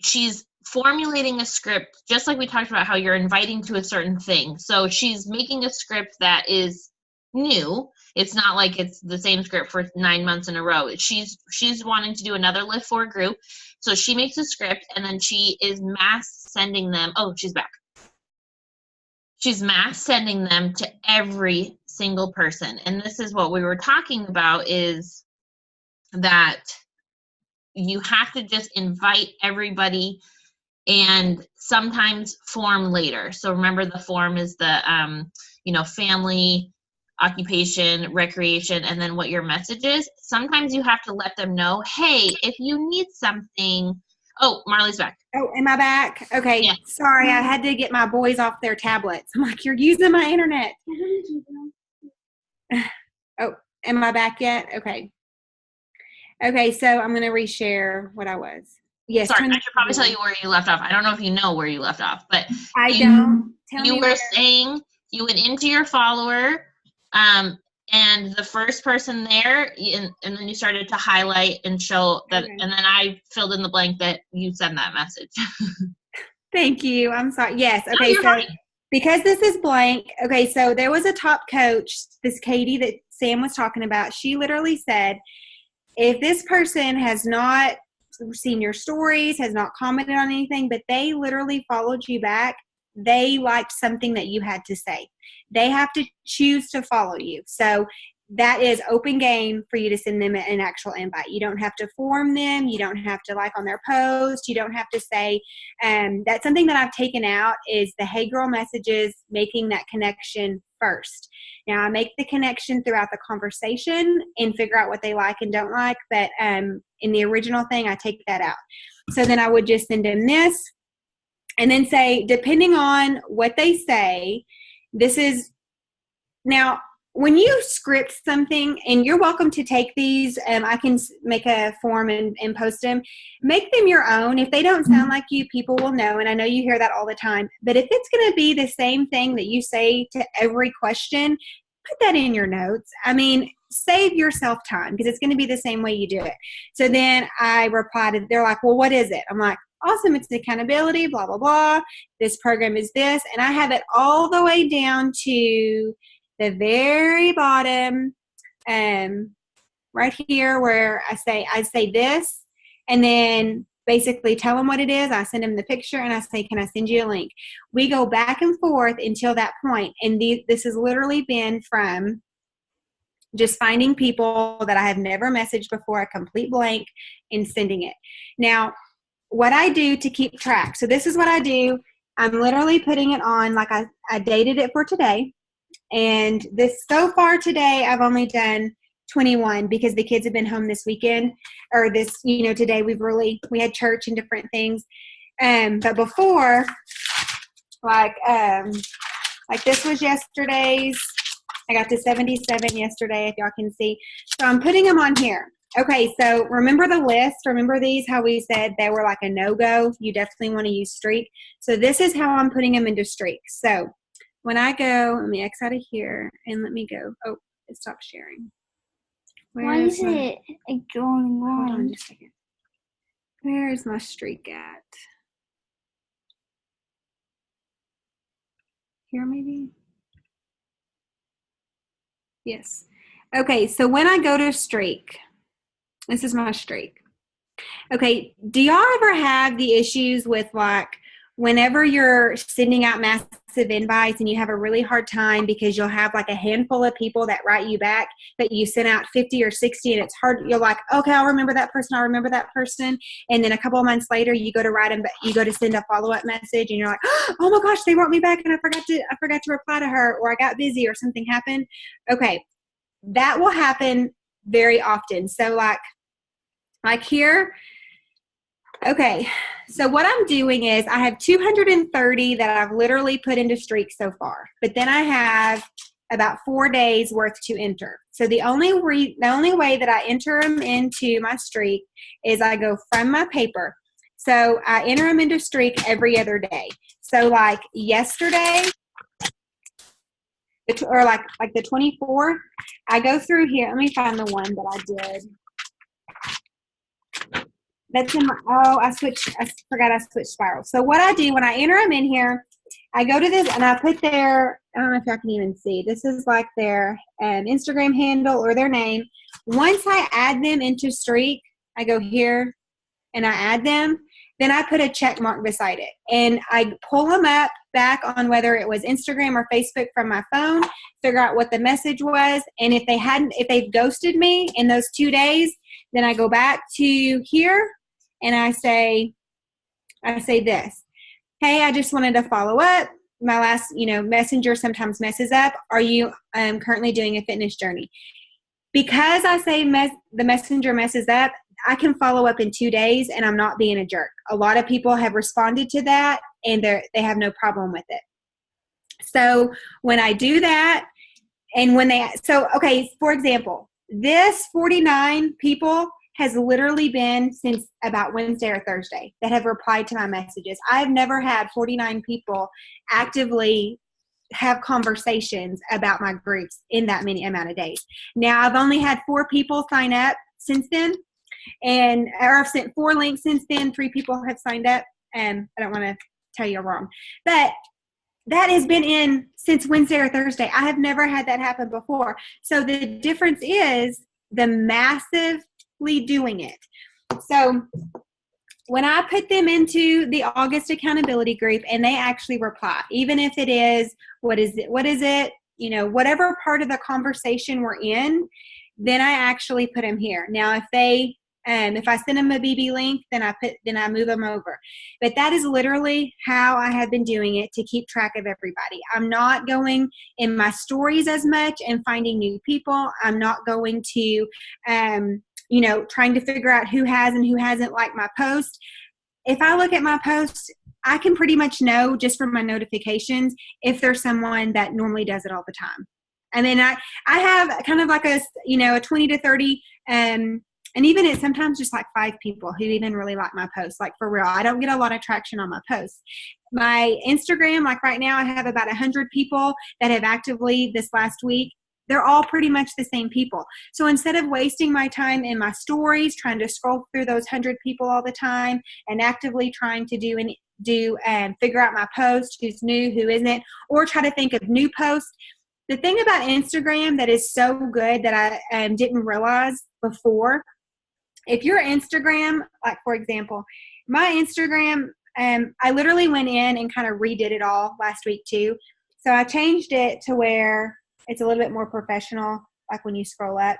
she's formulating a script, just like we talked about how you're inviting to a certain thing. So she's making a script that is new. It's not like it's the same script for 9 months in a row. She's wanting to do another Live 4 group. So she makes a script, and then she is mass sending them. Oh, she's back. She's mass sending them to every single person. And this is what we were talking about, is that you have to just invite everybody and sometimes form later. So remember, the form is the, family, occupation, recreation, and then what your message is. Sometimes you have to let them know, hey, if you need something. Oh, Marley's back. Oh, am I back? Okay. Yeah. Sorry, I had to get my boys off their tablets. I'm like, you're using my internet. Oh, am I back yet? Okay. Okay, so I'm going to reshare what I was. Yes. Sorry, I should probably tell you where you left off. I don't know if you know where you left off, but I don't. Tell you me were where. saying you went into your follower, and the first person there, and then you started to highlight and show that, Okay. and then I filled in the blank that you send that message. Thank you. I'm sorry. Yes. No, Okay. you're So fine. because this is blank, okay, so there was a top coach, this Katie that Sam was talking about. She literally said, if this person has not seen your stories, has not commented on anything, but they literally followed you back, they liked something that you had to say. They have to choose to follow you. So that is open game for you to send them an actual invite. You don't have to form them. You don't have to like on their post. You don't have to say, that's something that I've taken out is the hey girl messages, making that connection first. Now I make the connection throughout the conversation and figure out what they like and don't like. But in the original thing, I take that out. So then I would just send them this and then say, depending on what they say, this is now when you script something, and you're welcome to take these, I can make a form and post them. Make them your own. If they don't sound like you, people will know. And I know you hear that all the time. But if it's going to be the same thing that you say to every question, put that in your notes. I mean, save yourself time because it's going to be the same way you do it. So then I replied, they're like, well, what is it? I'm like, awesome. It's accountability, blah, blah, blah. This program is this. And I have it all the way down to the very bottom, right here where I say this, and then basically tell them what it is. I send them the picture and I say, can I send you a link? We go back and forth until that point. And this has literally been from just finding people that I have never messaged before, a complete blank, and sending it. Now, what I do to keep track. So this is what I do. I'm literally putting it on, like I dated it for today. And this, so far today, I've only done 21 because the kids have been home this weekend, or this, today we had church and different things. But before, like this was yesterday's. I got to 77 yesterday, if y'all can see. So I'm putting them on here. Okay, so remember the list? Remember these, how we said they were like a no-go? You definitely want to use streak. So this is how I'm putting them into streak. So when I go, let me X out of here and let me go. Oh, it stopped sharing. Why is it going Hold on on? just a second. Where is my streak at? Here maybe? Yes. Okay, so when I go to streak, this is my streak. Okay, do y'all ever have the issues with like whenever you're sending out massive invites and you have a really hard time because you'll have like a handful of people that write you back that you sent out 50 or 60 and it's hard. You're like, okay, I'll remember that person. I'll remember that person. And then a couple of months later, you go to write them, but you go to send a follow-up message and you're like, oh my gosh, they wrote me back and I forgot to reply to her, or I got busy or something happened. Okay. That will happen very often. So like here, okay, so what I'm doing is I have 230 that I've literally put into streak so far, but then I have about 4 days worth to enter. So the only way that I enter them into my streak is I go from my paper. So I enter them into streak every other day. So like yesterday, or like the 24th, I go through here. Let me find the one that I did. That's in my, I forgot I switched spiral. So what I do when I enter them in here, I go to this and I put their, I don't know if y'all can even see, this is like their Instagram handle or their name. Once I add them into Streak, I go here and I add them, then I put a check mark beside it. And I pull them up back on whether it was Instagram or Facebook from my phone, figure out what the message was. And if they've ghosted me in those 2 days, then I go back to here and I say this. Hey, I just wanted to follow up. My last, messenger sometimes messes up. Are you currently doing a fitness journey? Because I say the messenger messes up, I can follow up in 2 days and I'm not being a jerk. A lot of people have responded to that and they have no problem with it. So when I do that, and for example, this 49 people has literally been since about Wednesday or Thursday that have replied to my messages. I've never had 49 people actively have conversations about my groups in that many amount of days. Now, I've only had 4 people sign up since then, or I've sent 4 links since then. 3 people have signed up, and I don't want to tell you wrong. But that has been in since Wednesday or Thursday. I have never had that happen before. So the difference is the massively doing it. So when I put them into the August accountability group and they actually reply, even if it is, what is it, whatever part of the conversation we're in, then I actually put them here. Now, if they If I send them a BB link, then I move them over. But that is literally how I have been doing it to keep track of everybody. I'm not going in my stories as much and finding new people. I'm not going to, trying to figure out who has and who hasn't liked my post. If I look at my posts, I can pretty much know just from my notifications if there's someone that normally does it all the time. And then I have kind of like a 20 to 30, and even it's sometimes just like 5 people who even really like my posts. Like for real, I don't get a lot of traction on my posts. My Instagram, like right now, I have about 100 people that have actively this last week. They're all pretty much the same people. So instead of wasting my time in my stories, trying to scroll through those 100 people all the time and actively trying to figure out my post, who's new, who isn't, or try to think of new posts. The thing about Instagram that is so good that I didn't realize before, if your Instagram, like for example, my Instagram, I literally went in and kind of redid it all last week too. So I changed it to where it's a little bit more professional, like when you scroll up.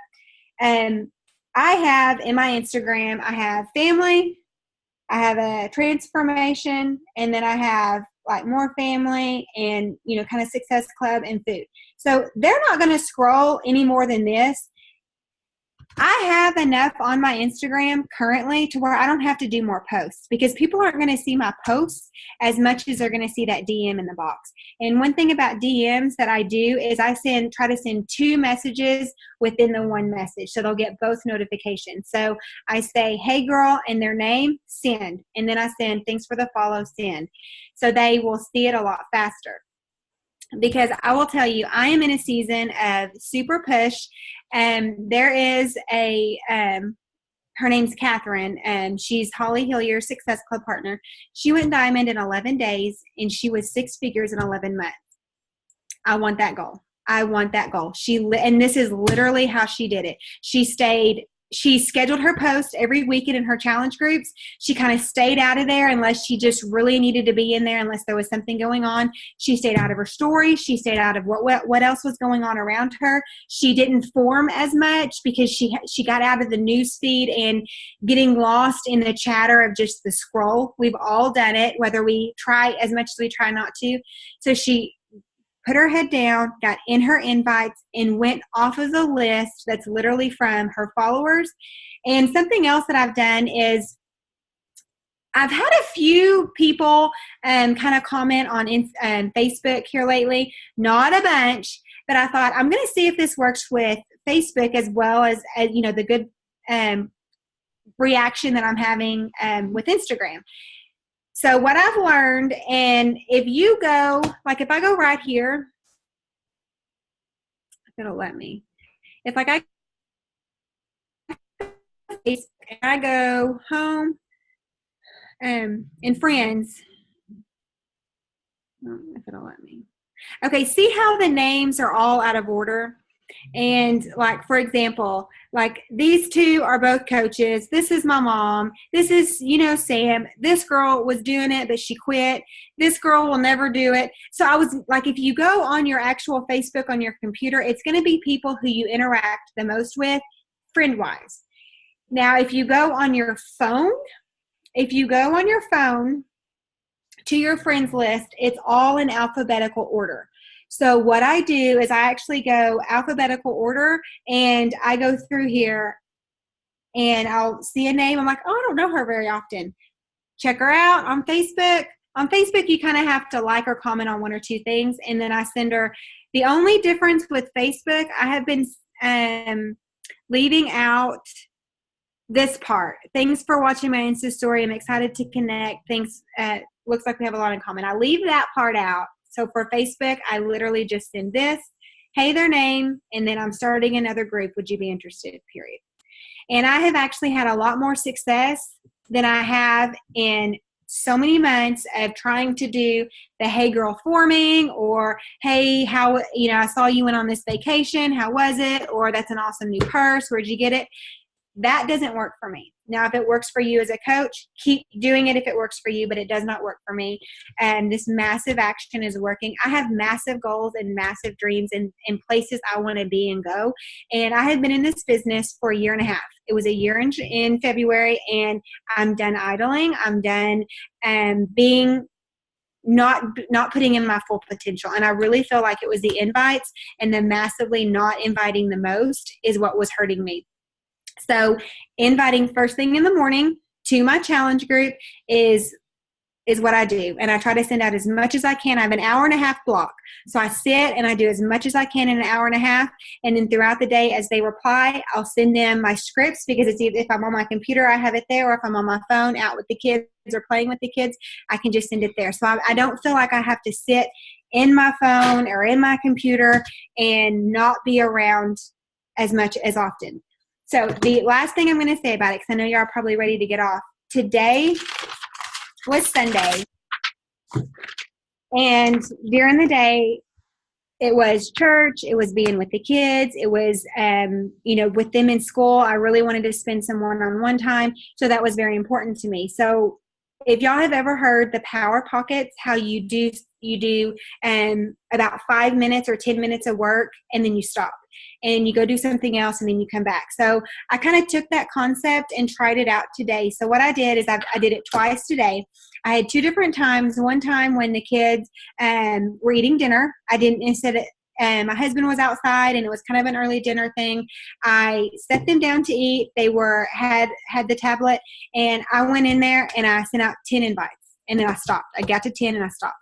I have in my Instagram, I have family, I have a transformation, and then I have like more family and, kind of success club and food. So they're not going to scroll any more than this. I have enough on my Instagram currently to where I don't have to do more posts because people aren't going to see my posts as much as they're going to see that DM in the box. And one thing about DMs that I do is I try to send 2 messages within the one message. So they'll get both notifications. So I say, hey girl, and their name, send. And then I send, thanks for the follow, send. So they will see it a lot faster. Because I will tell you, I am in a season of super push. There is her name's Catherine, and she's Holly Hillier's Success Club partner. She went diamond in 11 days, and she was 6 figures in 11 months. I want that goal. And this is literally how she did it. She scheduled her post every weekend in her challenge groups. She kind of stayed out of there unless she just really needed to be in there, unless there was something going on. She stayed out of her story. She stayed out of what else was going on around her. She didn't form as much because she got out of the news feed and getting lost in the chatter of just the scroll. We've all done it, whether we try as much as we try not to. So she put her head down, got in her invites, and went off of the list that's literally from her followers. And something else that I've done is I've had a few people kind of comment on Facebook here lately, not a bunch, but I thought I'm going to see if this works with Facebook as well as the good reaction that I'm having with Instagram. So what I've learned, and if you go, like if I go right here, it'll let me. If like I go home and friends, I don't know if it'll let me. Okay, see how the names are all out of order? And like, for example, like these 2 are both coaches. This is my mom. This is, Sam. This girl was doing it, but she quit. This girl will never do it. So I was like, if you go on your actual Facebook on your computer, it's going to be people who you interact the most with friend-wise. Now, if you go on your phone to your friends list, it's all in alphabetical order. So what I do is I actually go alphabetical order, and I go through here and I'll see a name. I'm like, oh, I don't know her very often. Check her out on Facebook. On Facebook, you kind of have to like or comment on 1 or 2 things, and then I send her. The only difference with Facebook, I have been leaving out this part. Thanks for watching my Insta story. I'm excited to connect. Thanks. Looks like we have a lot in common. I leave that part out. So for Facebook, I literally just send this, hey, their name, and then I'm starting another group. Would you be interested? Period. And I have actually had a lot more success than I have in so many months of trying to do the hey girl forming, or hey, how, I saw you went on this vacation. How was it? Or that's an awesome new purse. Where'd you get it? That doesn't work for me. Now, if it works for you as a coach, keep doing it if it works for you, but it does not work for me. And this massive action is working. I have massive goals and massive dreams and places I want to be and go. And I have been in this business for a year and a half. It was a year in February, and I'm done idling. I'm done being not putting in my full potential. And I really feel like it was the invites and the massively not inviting the most is what was hurting me. So inviting first thing in the morning to my challenge group is what I do. And I try to send out as much as I can. I have an hour and a half block. So I sit and I do as much as I can in an hour and a half. And then throughout the day, as they reply, I'll send them my scripts, because it's either if I'm on my computer, I have it there, or if I'm on my phone out with the kids or playing with the kids, I can just send it there. So I don't feel like I have to sit in my phone or in my computer and not be around as much as often. So the last thing I'm going to say about it, because I know y'all are probably ready to get off. Today was Sunday, and during the day, it was church, it was being with the kids, it was, with them in school. I really wanted to spend some one-on-one time, so that was very important to me. So if y'all have ever heard the power pockets, how you do about 5 minutes or 10 minutes of work, and then you stop and you go do something else, and then you come back. So I kind of took that concept and tried it out today. So what I did is I did it twice today. I had 2 different times. One time when the kids were eating dinner, my husband was outside and it was kind of an early dinner thing. I set them down to eat. They had the tablet, and I went in there and I sent out 10 invites, and then I stopped. I got to 10 and I stopped.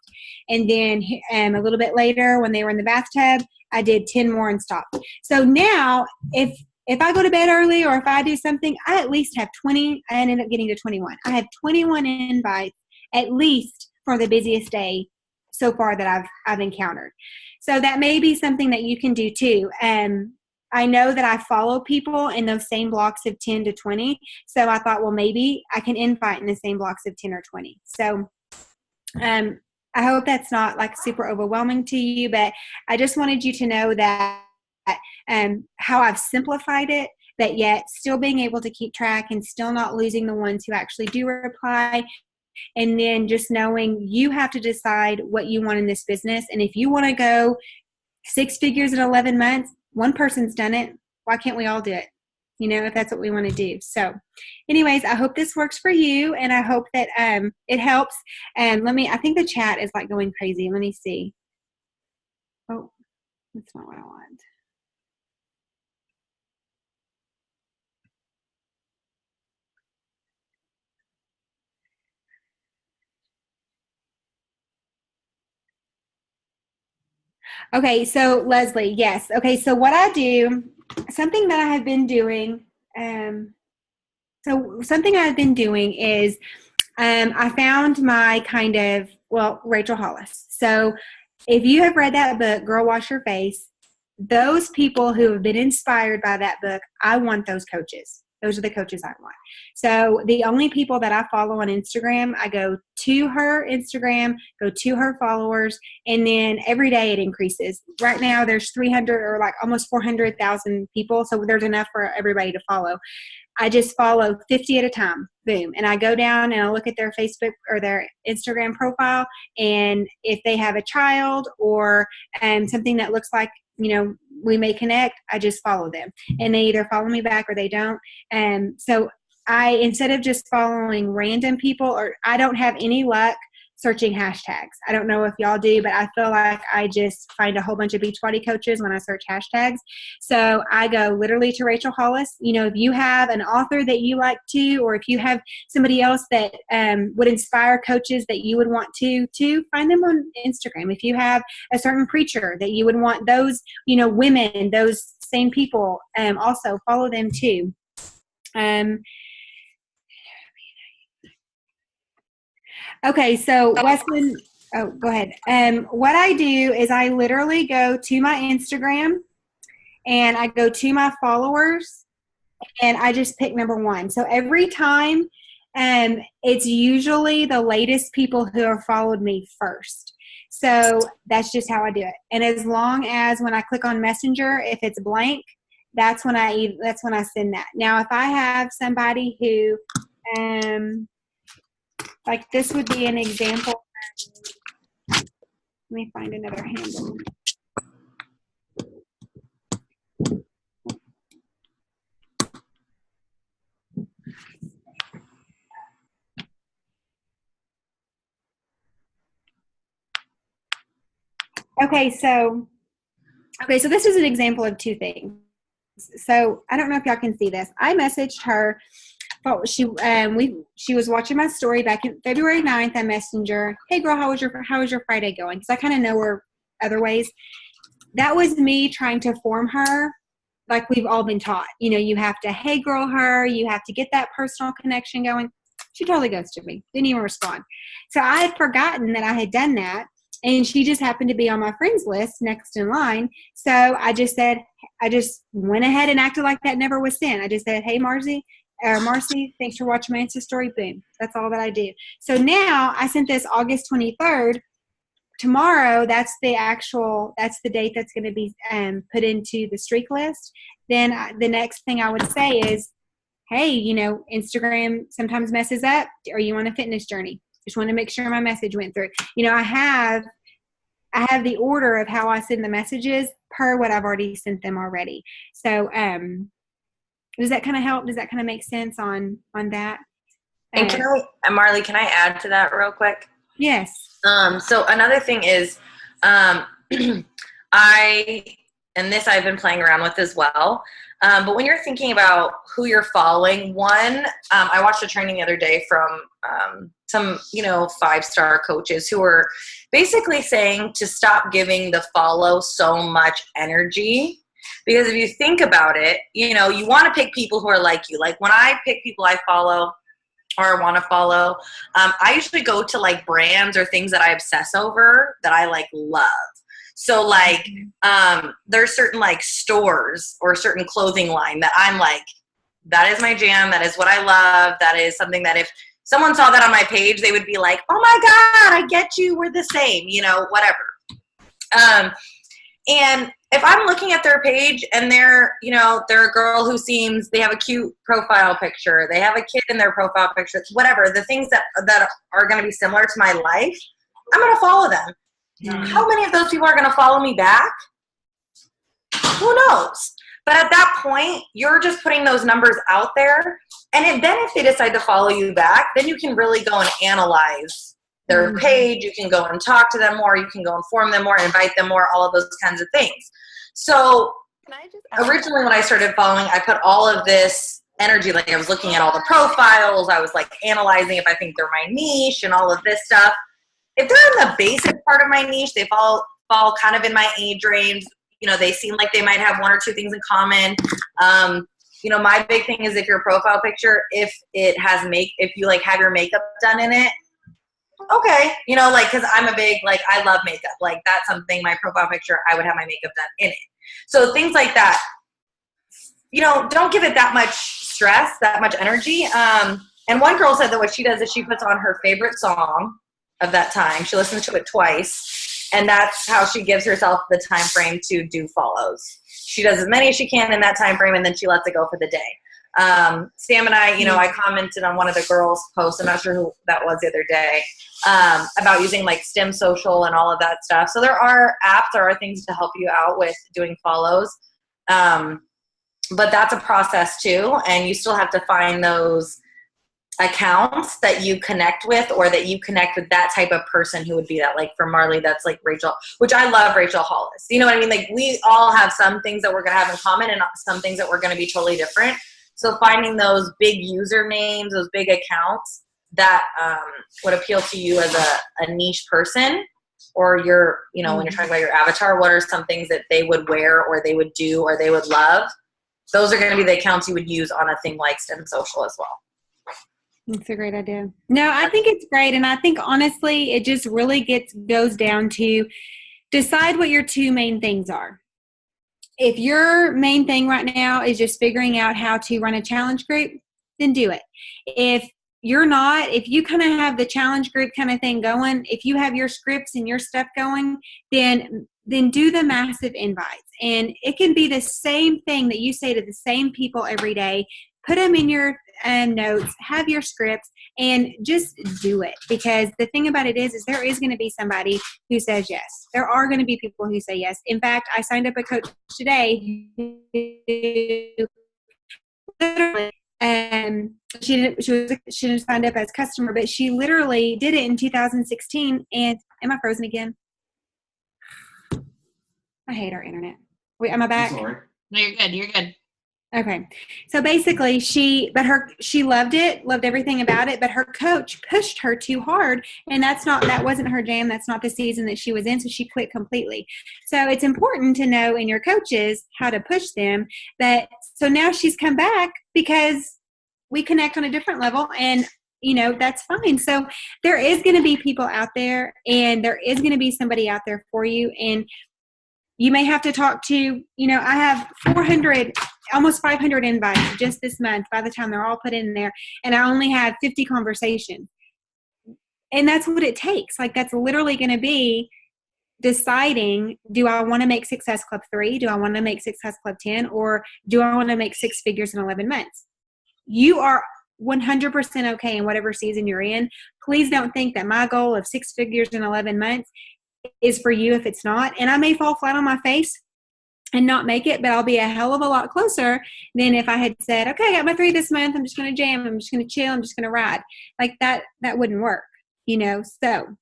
And then a little bit later, when they were in the bathtub, I did 10 more and stopped. So now if I go to bed early or if I do something, I at least have 20. I ended up getting to 21. I have 21 invites at least for the busiest day so far that I've encountered. So that may be something that you can do too. I know that I follow people in those same blocks of 10 to 20. So I thought, well, maybe I can invite in the same blocks of 10 or 20. So I hope that's not like super overwhelming to you, but I just wanted you to know that how I've simplified it, but yet still being able to keep track and still not losing the ones who actually do reply. And then just knowing you have to decide what you want in this business. And if you want to go 6 figures in 11 months, one person's done it. Why can't we all do it? If that's what we want to do. So anyways, I hope this works for you, and I hope that it helps. And I think the chat is like going crazy. Let me see. Oh, that's not what I want. Okay, so Leslie, yes. Okay, so what I do, something that I have been doing, is I found my Rachel Hollis. So if you have read that book, Girl Wash Your Face, those people who have been inspired by that book, I want those coaches. Those are the coaches I want. So the only people that I follow on Instagram, I go to her Instagram, go to her followers, and then every day it increases. Right now there's 300 or like almost 400,000 people, so there's enough for everybody to follow. I just follow 50 at a time, boom. And I go down and I look at their Facebook or their Instagram profile, and if they have a child or something that looks like, we may connect, I just follow them. And they either follow me back or they don't. So instead of just following random people, or I don't have any luck searching hashtags. I don't know if y'all do, but I feel like I just find a whole bunch of Beachbody coaches when I search hashtags. So I go literally to Rachel Hollis. If you have an author that you like to, or if you have somebody else that would inspire coaches that you would want to find them on Instagram. If you have a certain preacher that you would want those, women, those same people, also follow them too. Okay, so Weston, go ahead. What I do is I literally go to my Instagram and I go to my followers and I just pick number 1. So every time it's usually the latest people who have followed me first. So that's just how I do it. And as long as when I click on Messenger, if it's blank, that's when I send that. Now, if I have somebody who, like this would be an example. Let me find another handle. Okay, so this is an example of two things. So I don't know if y'all can see this. I messaged her. Oh, she was watching my story back in February 9th on Messenger. Hey girl, how was your Friday going? Because I kind of know her other ways. That was me trying to form her like we've all been taught. You know, you have to hey girl her, you have to get that personal connection going. She totally ghosted me. Didn't even respond. So I had forgotten that I had done that. And she just happened to be on my friends list next in line. So I just went ahead and acted like that never was sent. I just said, hey, Marcy, thanks for watching my Insta story. Boom. That's all that I do. So now I sent this August 23rd. Tomorrow, that's the date that's going to be put into the streak list. Then the next thing I would say is, hey, you know, Instagram sometimes messes up. Are you on a fitness journey? Just want to make sure my message went through. You know, I have the order of how I send the messages per what I've already sent them already. So does that kind of help? Does that kind of make sense on that? And Marley, can I add to that real quick? Yes. So another thing is, and this I've been playing around with as well. But when you're thinking about who you're following, I watched a training the other day from some, 5-star coaches who were basically saying to stop giving the follow so much energy. Because if you think about it, you want to pick people who are like you. Like when I pick people I follow or want to follow, I usually go to like brands or things that I obsess over that I like love. So like, there's certain like stores or certain clothing line that I'm like, that is my jam. That is what I love. That is something that if someone saw that on my page, they would be like, oh my God, I get you. We're the same, whatever. And if I'm looking at their page and they're a girl who they have a cute profile picture, they have a kid in their profile picture, whatever, the things that are going to be similar to my life, I'm going to follow them. How many of those people are going to follow me back? Who knows? But at that point, you're just putting those numbers out there. And then if they decide to follow you back, then you can really go and analyze their page. You can go and talk to them more. You can go inform them more, invite them more, all of those kinds of things. So originally when I started following, I put all of this energy, like I was looking at all the profiles. I was like analyzing if I think they're my niche and all of this stuff. If they're in the basic part of my niche, they fall kind of in my age range. They seem like they might have one or two things in common. My big thing is if your profile picture, if you like have your makeup done in it, okay. Cause I'm a big, like, I love makeup. Like that's something, my profile picture, I would have my makeup done in it. So things like that, don't give it that much stress, that much energy. And one girl said that what she does is she puts on her favorite song of that time. She listens to it twice, and that's how she gives herself the time frame to do follows. She does as many as she can in that time frame, and then she lets it go for the day. Sam and I, I commented on one of the girls' posts, I'm not sure who that was the other day, about using like Stem Social and all of that stuff. So there are apps, there are things to help you out with doing follows. But that's a process too, and you still have to find those accounts that you connect with, or that you connect with that type of person who would be that. Like for Marley, that's like Rachel, which I love Rachel Hollis. You know what I mean? Like we all have some things that we're going to have in common and some things that we're going to be totally different. So finding those big usernames, those big accounts that would appeal to you as a niche person, or when you're talking about your avatar, what are some things that they would wear or they would do or they would love? Those are going to be the accounts you would use on a thing like Stem Social as well. That's a great idea. No, I think it's great. And I think honestly, it just really goes down to decide what your two main things are. If your main thing right now is just figuring out how to run a challenge group, then do it. If you kind of have the challenge group kind of thing going, if you have your scripts and your stuff going, then do the massive invites and it can be the same thing that you say to the same people every day. Put them in your notes, have your scripts, and just do it. Because the thing about it is there is going to be somebody who says yes. There are going to be people who say yes. In fact, I signed up a coach today who literally, she didn't sign up as customer, but she literally did it in 2016. And am I frozen again? I hate our internet. Wait, am I back? I'm sorry. No, you're good. You're good. Okay. So basically she loved it, loved everything about it, but her coach pushed her too hard, and that wasn't her jam. That's not the season that she was in. So she quit completely. So it's important to know in your coaches how to push them. So now she's come back because we connect on a different level, and that's fine. So there is going to be people out there, and there is going to be somebody out there for you. And you may have to talk to, I have 400, almost 500 invites just this month by the time they're all put in there. And I only have 50 conversations. And that's what it takes. Like, that's literally going to be deciding, do I want to make Success Club 3? Do I want to make Success Club 10? Or do I want to make 6 figures in 11 months? You are 100% okay in whatever season you're in. Please don't think that my goal of 6 figures in 11 months is for you if it's not. And I may fall flat on my face and not make it, but I'll be a hell of a lot closer than if I had said, okay, I got my 3 this month. I'm just going to jam. I'm just going to chill. I'm just going to ride. Like that wouldn't work, So,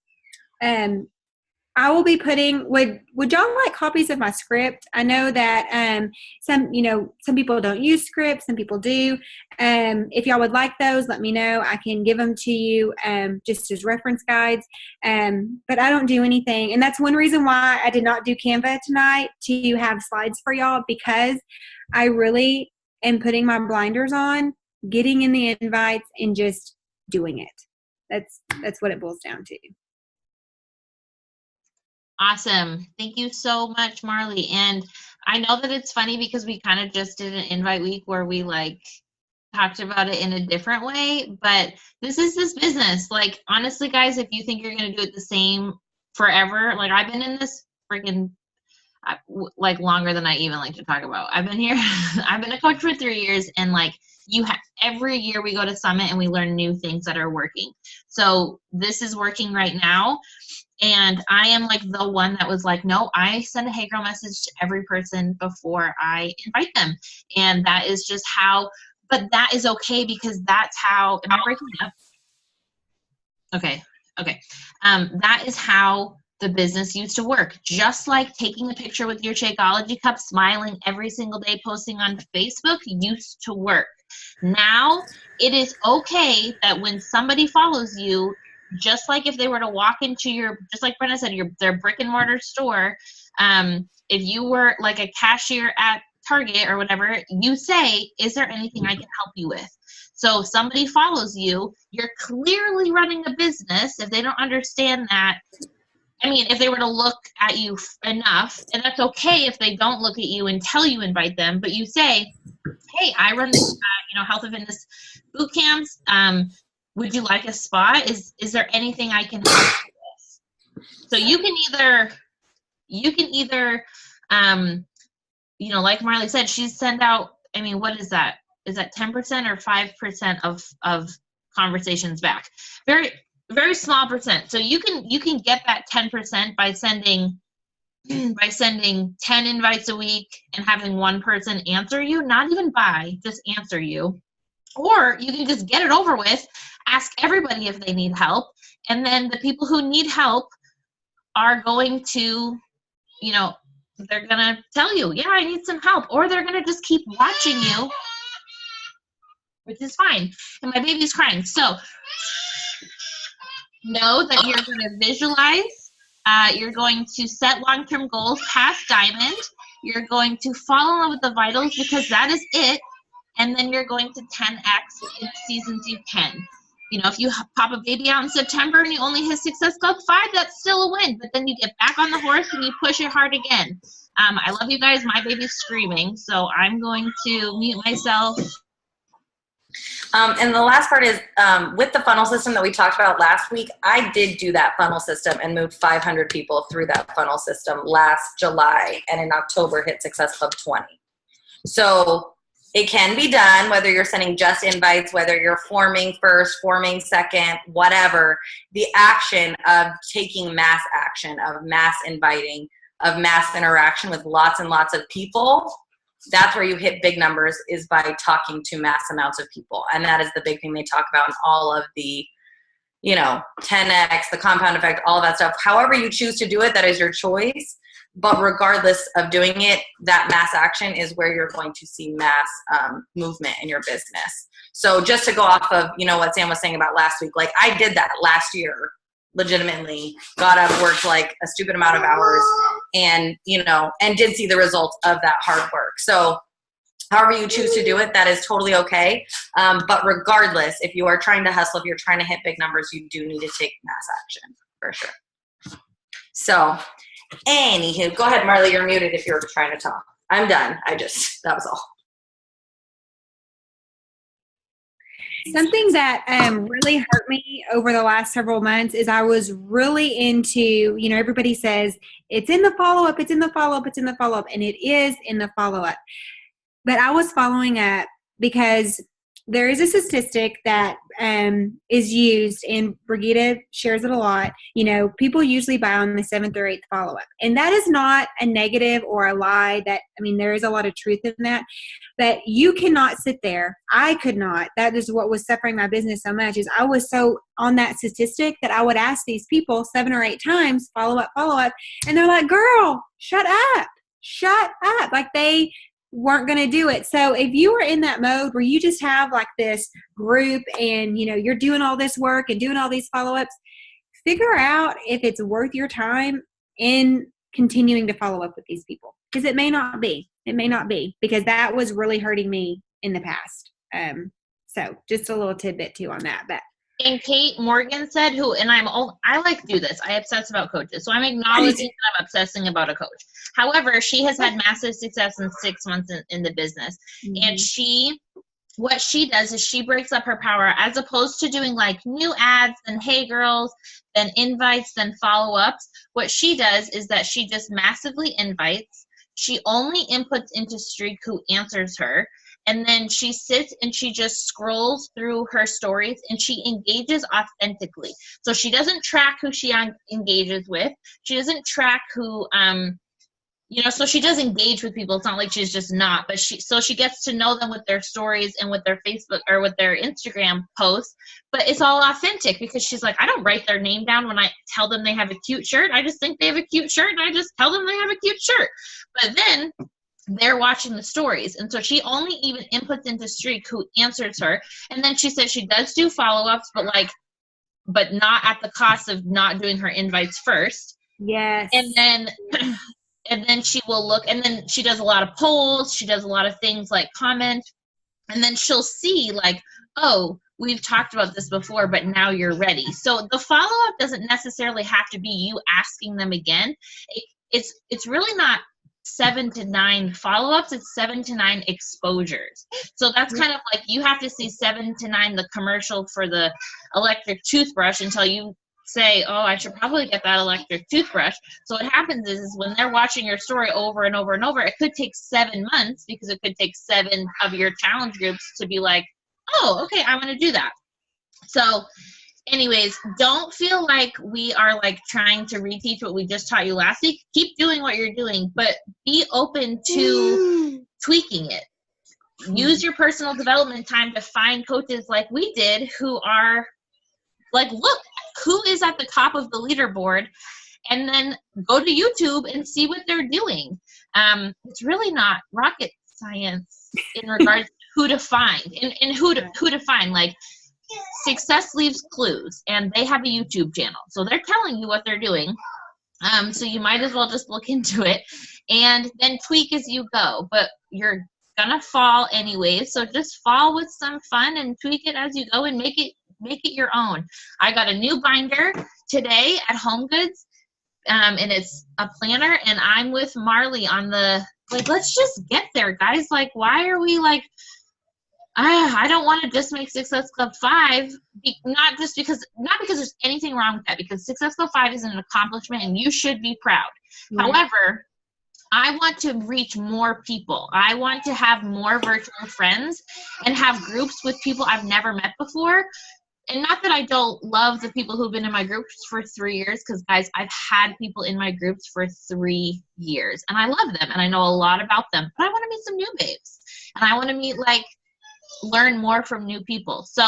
I will be putting, would y'all like copies of my script? I know that some people don't use scripts, some people do. If y'all would like those, let me know. I can give them to you just as reference guides. But I don't do anything. And that's one reason why I did not do Canva tonight, to have slides for y'all, because I really am putting my blinders on, getting in the invites, and just doing it. That's what it boils down to. Awesome. Thank you so much, Marley. And I know that it's funny because we kind of just did an invite week where we talked about it in a different way, but this is this business. Like, honestly, guys, if you think you're going to do it the same forever, I've been in this freaking longer than I even like to talk about. I've been here. I've been a coach for 3 years, and every year we go to Summit and we learn new things that are working. So this is working right now. And I am the one that was no, I send a Hey Girl message to every person before I invite them. And that is just how, but that is okay, because that's how, am I breaking up? Okay. That is how the business used to work. Just like taking a picture with your Shakeology cup, smiling every single day, posting on Facebook used to work. Now it is okay that when somebody follows you, just like if they were to walk into just like Brenna said, their brick and mortar store, if you were a cashier at Target or whatever, you say, is there anything I can help you with? So if somebody follows you, you're clearly running a business. If they don't understand that, if they were to look at you enough, and that's okay if they don't look at you until you invite them, but you say, hey, I run this, health and fitness boot camps. Would you like a spot? Is there anything I can help you with? So you can either, like Marley said, she's send out, what is that? Is that 10% or 5% of conversations back? Very, very small percent. So you can get that 10% by sending 10 invites a week and having one person answer you, not even buy, just answer you. Or you can just get it over with, ask everybody if they need help, and then the people who need help are going to, they're going to tell you, yeah, I need some help, or they're going to just keep watching you, which is fine. And my baby's crying. So know that you're going to visualize, you're going to set long-term goals past diamond, you're going to fall in love with the vitals, because that is it. And then you're going to 10x in seasons you can. If you pop a baby out in September and you only hit Success Club 5, that's still a win. But then you get back on the horse and you push it hard again. I love you guys. My baby's screaming, so I'm going to mute myself. And the last part is with the funnel system that we talked about last week, I did do that funnel system and moved 500 people through that funnel system last July, and in October hit Success Club 20. So it can be done, whether you're sending just invites, whether you're forming first, forming second, whatever. The action of taking mass action, of mass inviting, of mass interaction with lots and lots of people, that's where you hit big numbers, is by talking to mass amounts of people. And that is the big thing they talk about in all of the, 10X, the compound effect, all of that stuff. However you choose to do it, that is your choice. But regardless of doing it, that mass action is where you're going to see mass movement in your business. So just to go off of, what Sam was saying about last week, like I did that last year, legitimately got up, worked like a stupid amount of hours, and did see the results of that hard work. So however you choose to do it, that is totally okay. But regardless, if you are trying to hustle, if you're trying to hit big numbers, you do need to take mass action for sure. So anywho, go ahead, Marley, you're muted if you're trying to talk. I'm done. That was all. Something that really hurt me over the last several months is I was really into, everybody says it's in the follow-up, it's in the follow-up, it's in the follow-up, and it is in the follow-up. But I was following up because there is a statistic that is used, and Brigitte shares it a lot. People usually buy on the 7th or 8th follow-up. And that is not a negative or a lie. There is a lot of truth in that. But you cannot sit there. I could not. That is what was separating my business so much, is I was so on that statistic that I would ask these people 7 or 8 times, follow up. And they're like, girl, shut up. Like they weren't going to do it. So if you were in that mode where you just have like this group and you're doing all this work and doing all these follow-ups, figure out if it's worth your time in continuing to follow up with these people, because it may not be, because that was really hurting me in the past. So just a little tidbit too on that. But And Kate Morgan said, I like to do this. I obsess about coaches. So I'm acknowledging that I'm obsessing about a coach. However, she has had massive success in 6 months in the business. Mm-hmm. And what she does is she breaks up her power, as opposed to doing like new ads and hey girls, then invites, then follow-ups. What she does is that she just massively invites. She only inputs into Streak who answers her. And then she sits and she just scrolls through her stories and she engages authentically. So she doesn't track who she engages with. She doesn't track who, so she does engage with people. It's not like she's just not, but she gets to know them with their stories and with their Facebook or with their Instagram posts. But it's all authentic, because she's like, I don't write their name down when I tell them they have a cute shirt. I just think they have a cute shirt and I just tell them they have a cute shirt. But then they're watching the stories. And so she only even inputs into Streak who answers her. And then she says she does do follow-ups, but not at the cost of not doing her invites first. Yes. And then she will look, and then she does a lot of polls. She does a lot of things like comment. And then she'll see like, oh, we've talked about this before, but now you're ready. So the follow-up doesn't necessarily have to be you asking them again. It's really not 7 to 9 follow-ups, it's 7 to 9 exposures. So that's kind of like you have to see 7 to 9 the commercial for the electric toothbrush until you say, oh, I should probably get that electric toothbrush. So what happens is when they're watching your story over and over and over, it could take 7 months, because it could take 7 of your challenge groups to be like, oh, okay, I'm going to do that. So anyways, don't feel like we are like trying to reteach what we just taught you last week. Keep doing what you're doing, but be open to tweaking it. Use your personal development time to find coaches like we did who are like, look, who is at the top of the leaderboard, and then go to YouTube and see what they're doing. It's really not rocket science in regards to who to find and who to find. Like, Success Leaves Clues, and they have a YouTube channel, so they're telling you what they're doing. So you might as well just look into it and then tweak as you go. But you're gonna fall anyways, so just fall with some fun and tweak it as you go and make it your own. I got a new binder today at HomeGoods, and it's a planner, and I'm with Marley on the, like, let's just get there, guys. Like, why are we like, I don't want to just make Success Club 5, not because there's anything wrong with that, because Success Club 5 is an accomplishment and you should be proud. Right. However, I want to reach more people. I want to have more virtual friends and have groups with people I've never met before. And not that I don't love the people who've been in my groups for 3 years, because, guys, I've had people in my groups for 3 years, and I love them, and I know a lot about them. But I want to meet some new babes, and I want to learn more from new people. So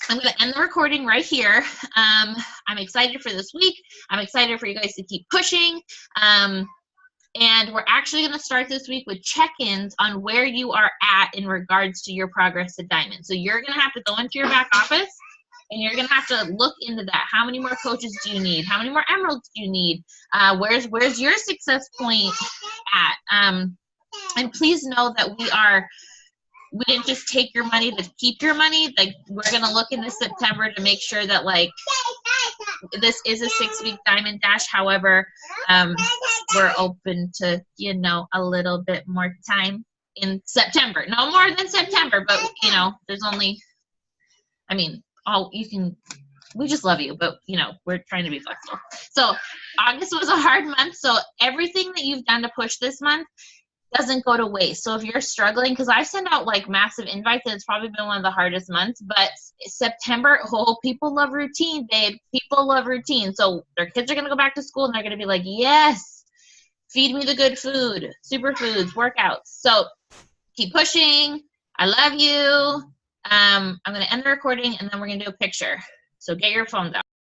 I'm going to end the recording right here. I'm excited for this week. I'm excited for you guys to keep pushing. And we're actually going to start this week with check-ins on where you are at in regards to your progress to Diamond. So you're going to have to go into your back office, and you're going to have to look into that. How many more coaches do you need? How many more emeralds do you need? Where's your success point at? And please know that we didn't just take your money to keep your money. Like, we're going to look into September to make sure that, like, this is a 6-week Diamond Dash. However, we're open to, a little bit more time in September. No more than September, but, there's only, we just love you, but, we're trying to be flexible. So August was a hard month. So everything that you've done to push this month doesn't go to waste. So if you're struggling, because I've sent out massive invites, and it's probably been one of the hardest months, but September, people love routine, babe. People love routine. So their kids are going to go back to school, and they're going to be like, yes, feed me the good food, superfoods, workouts. So keep pushing. I love you. I'm going to end the recording, and then we're going to do a picture. So get your phones out.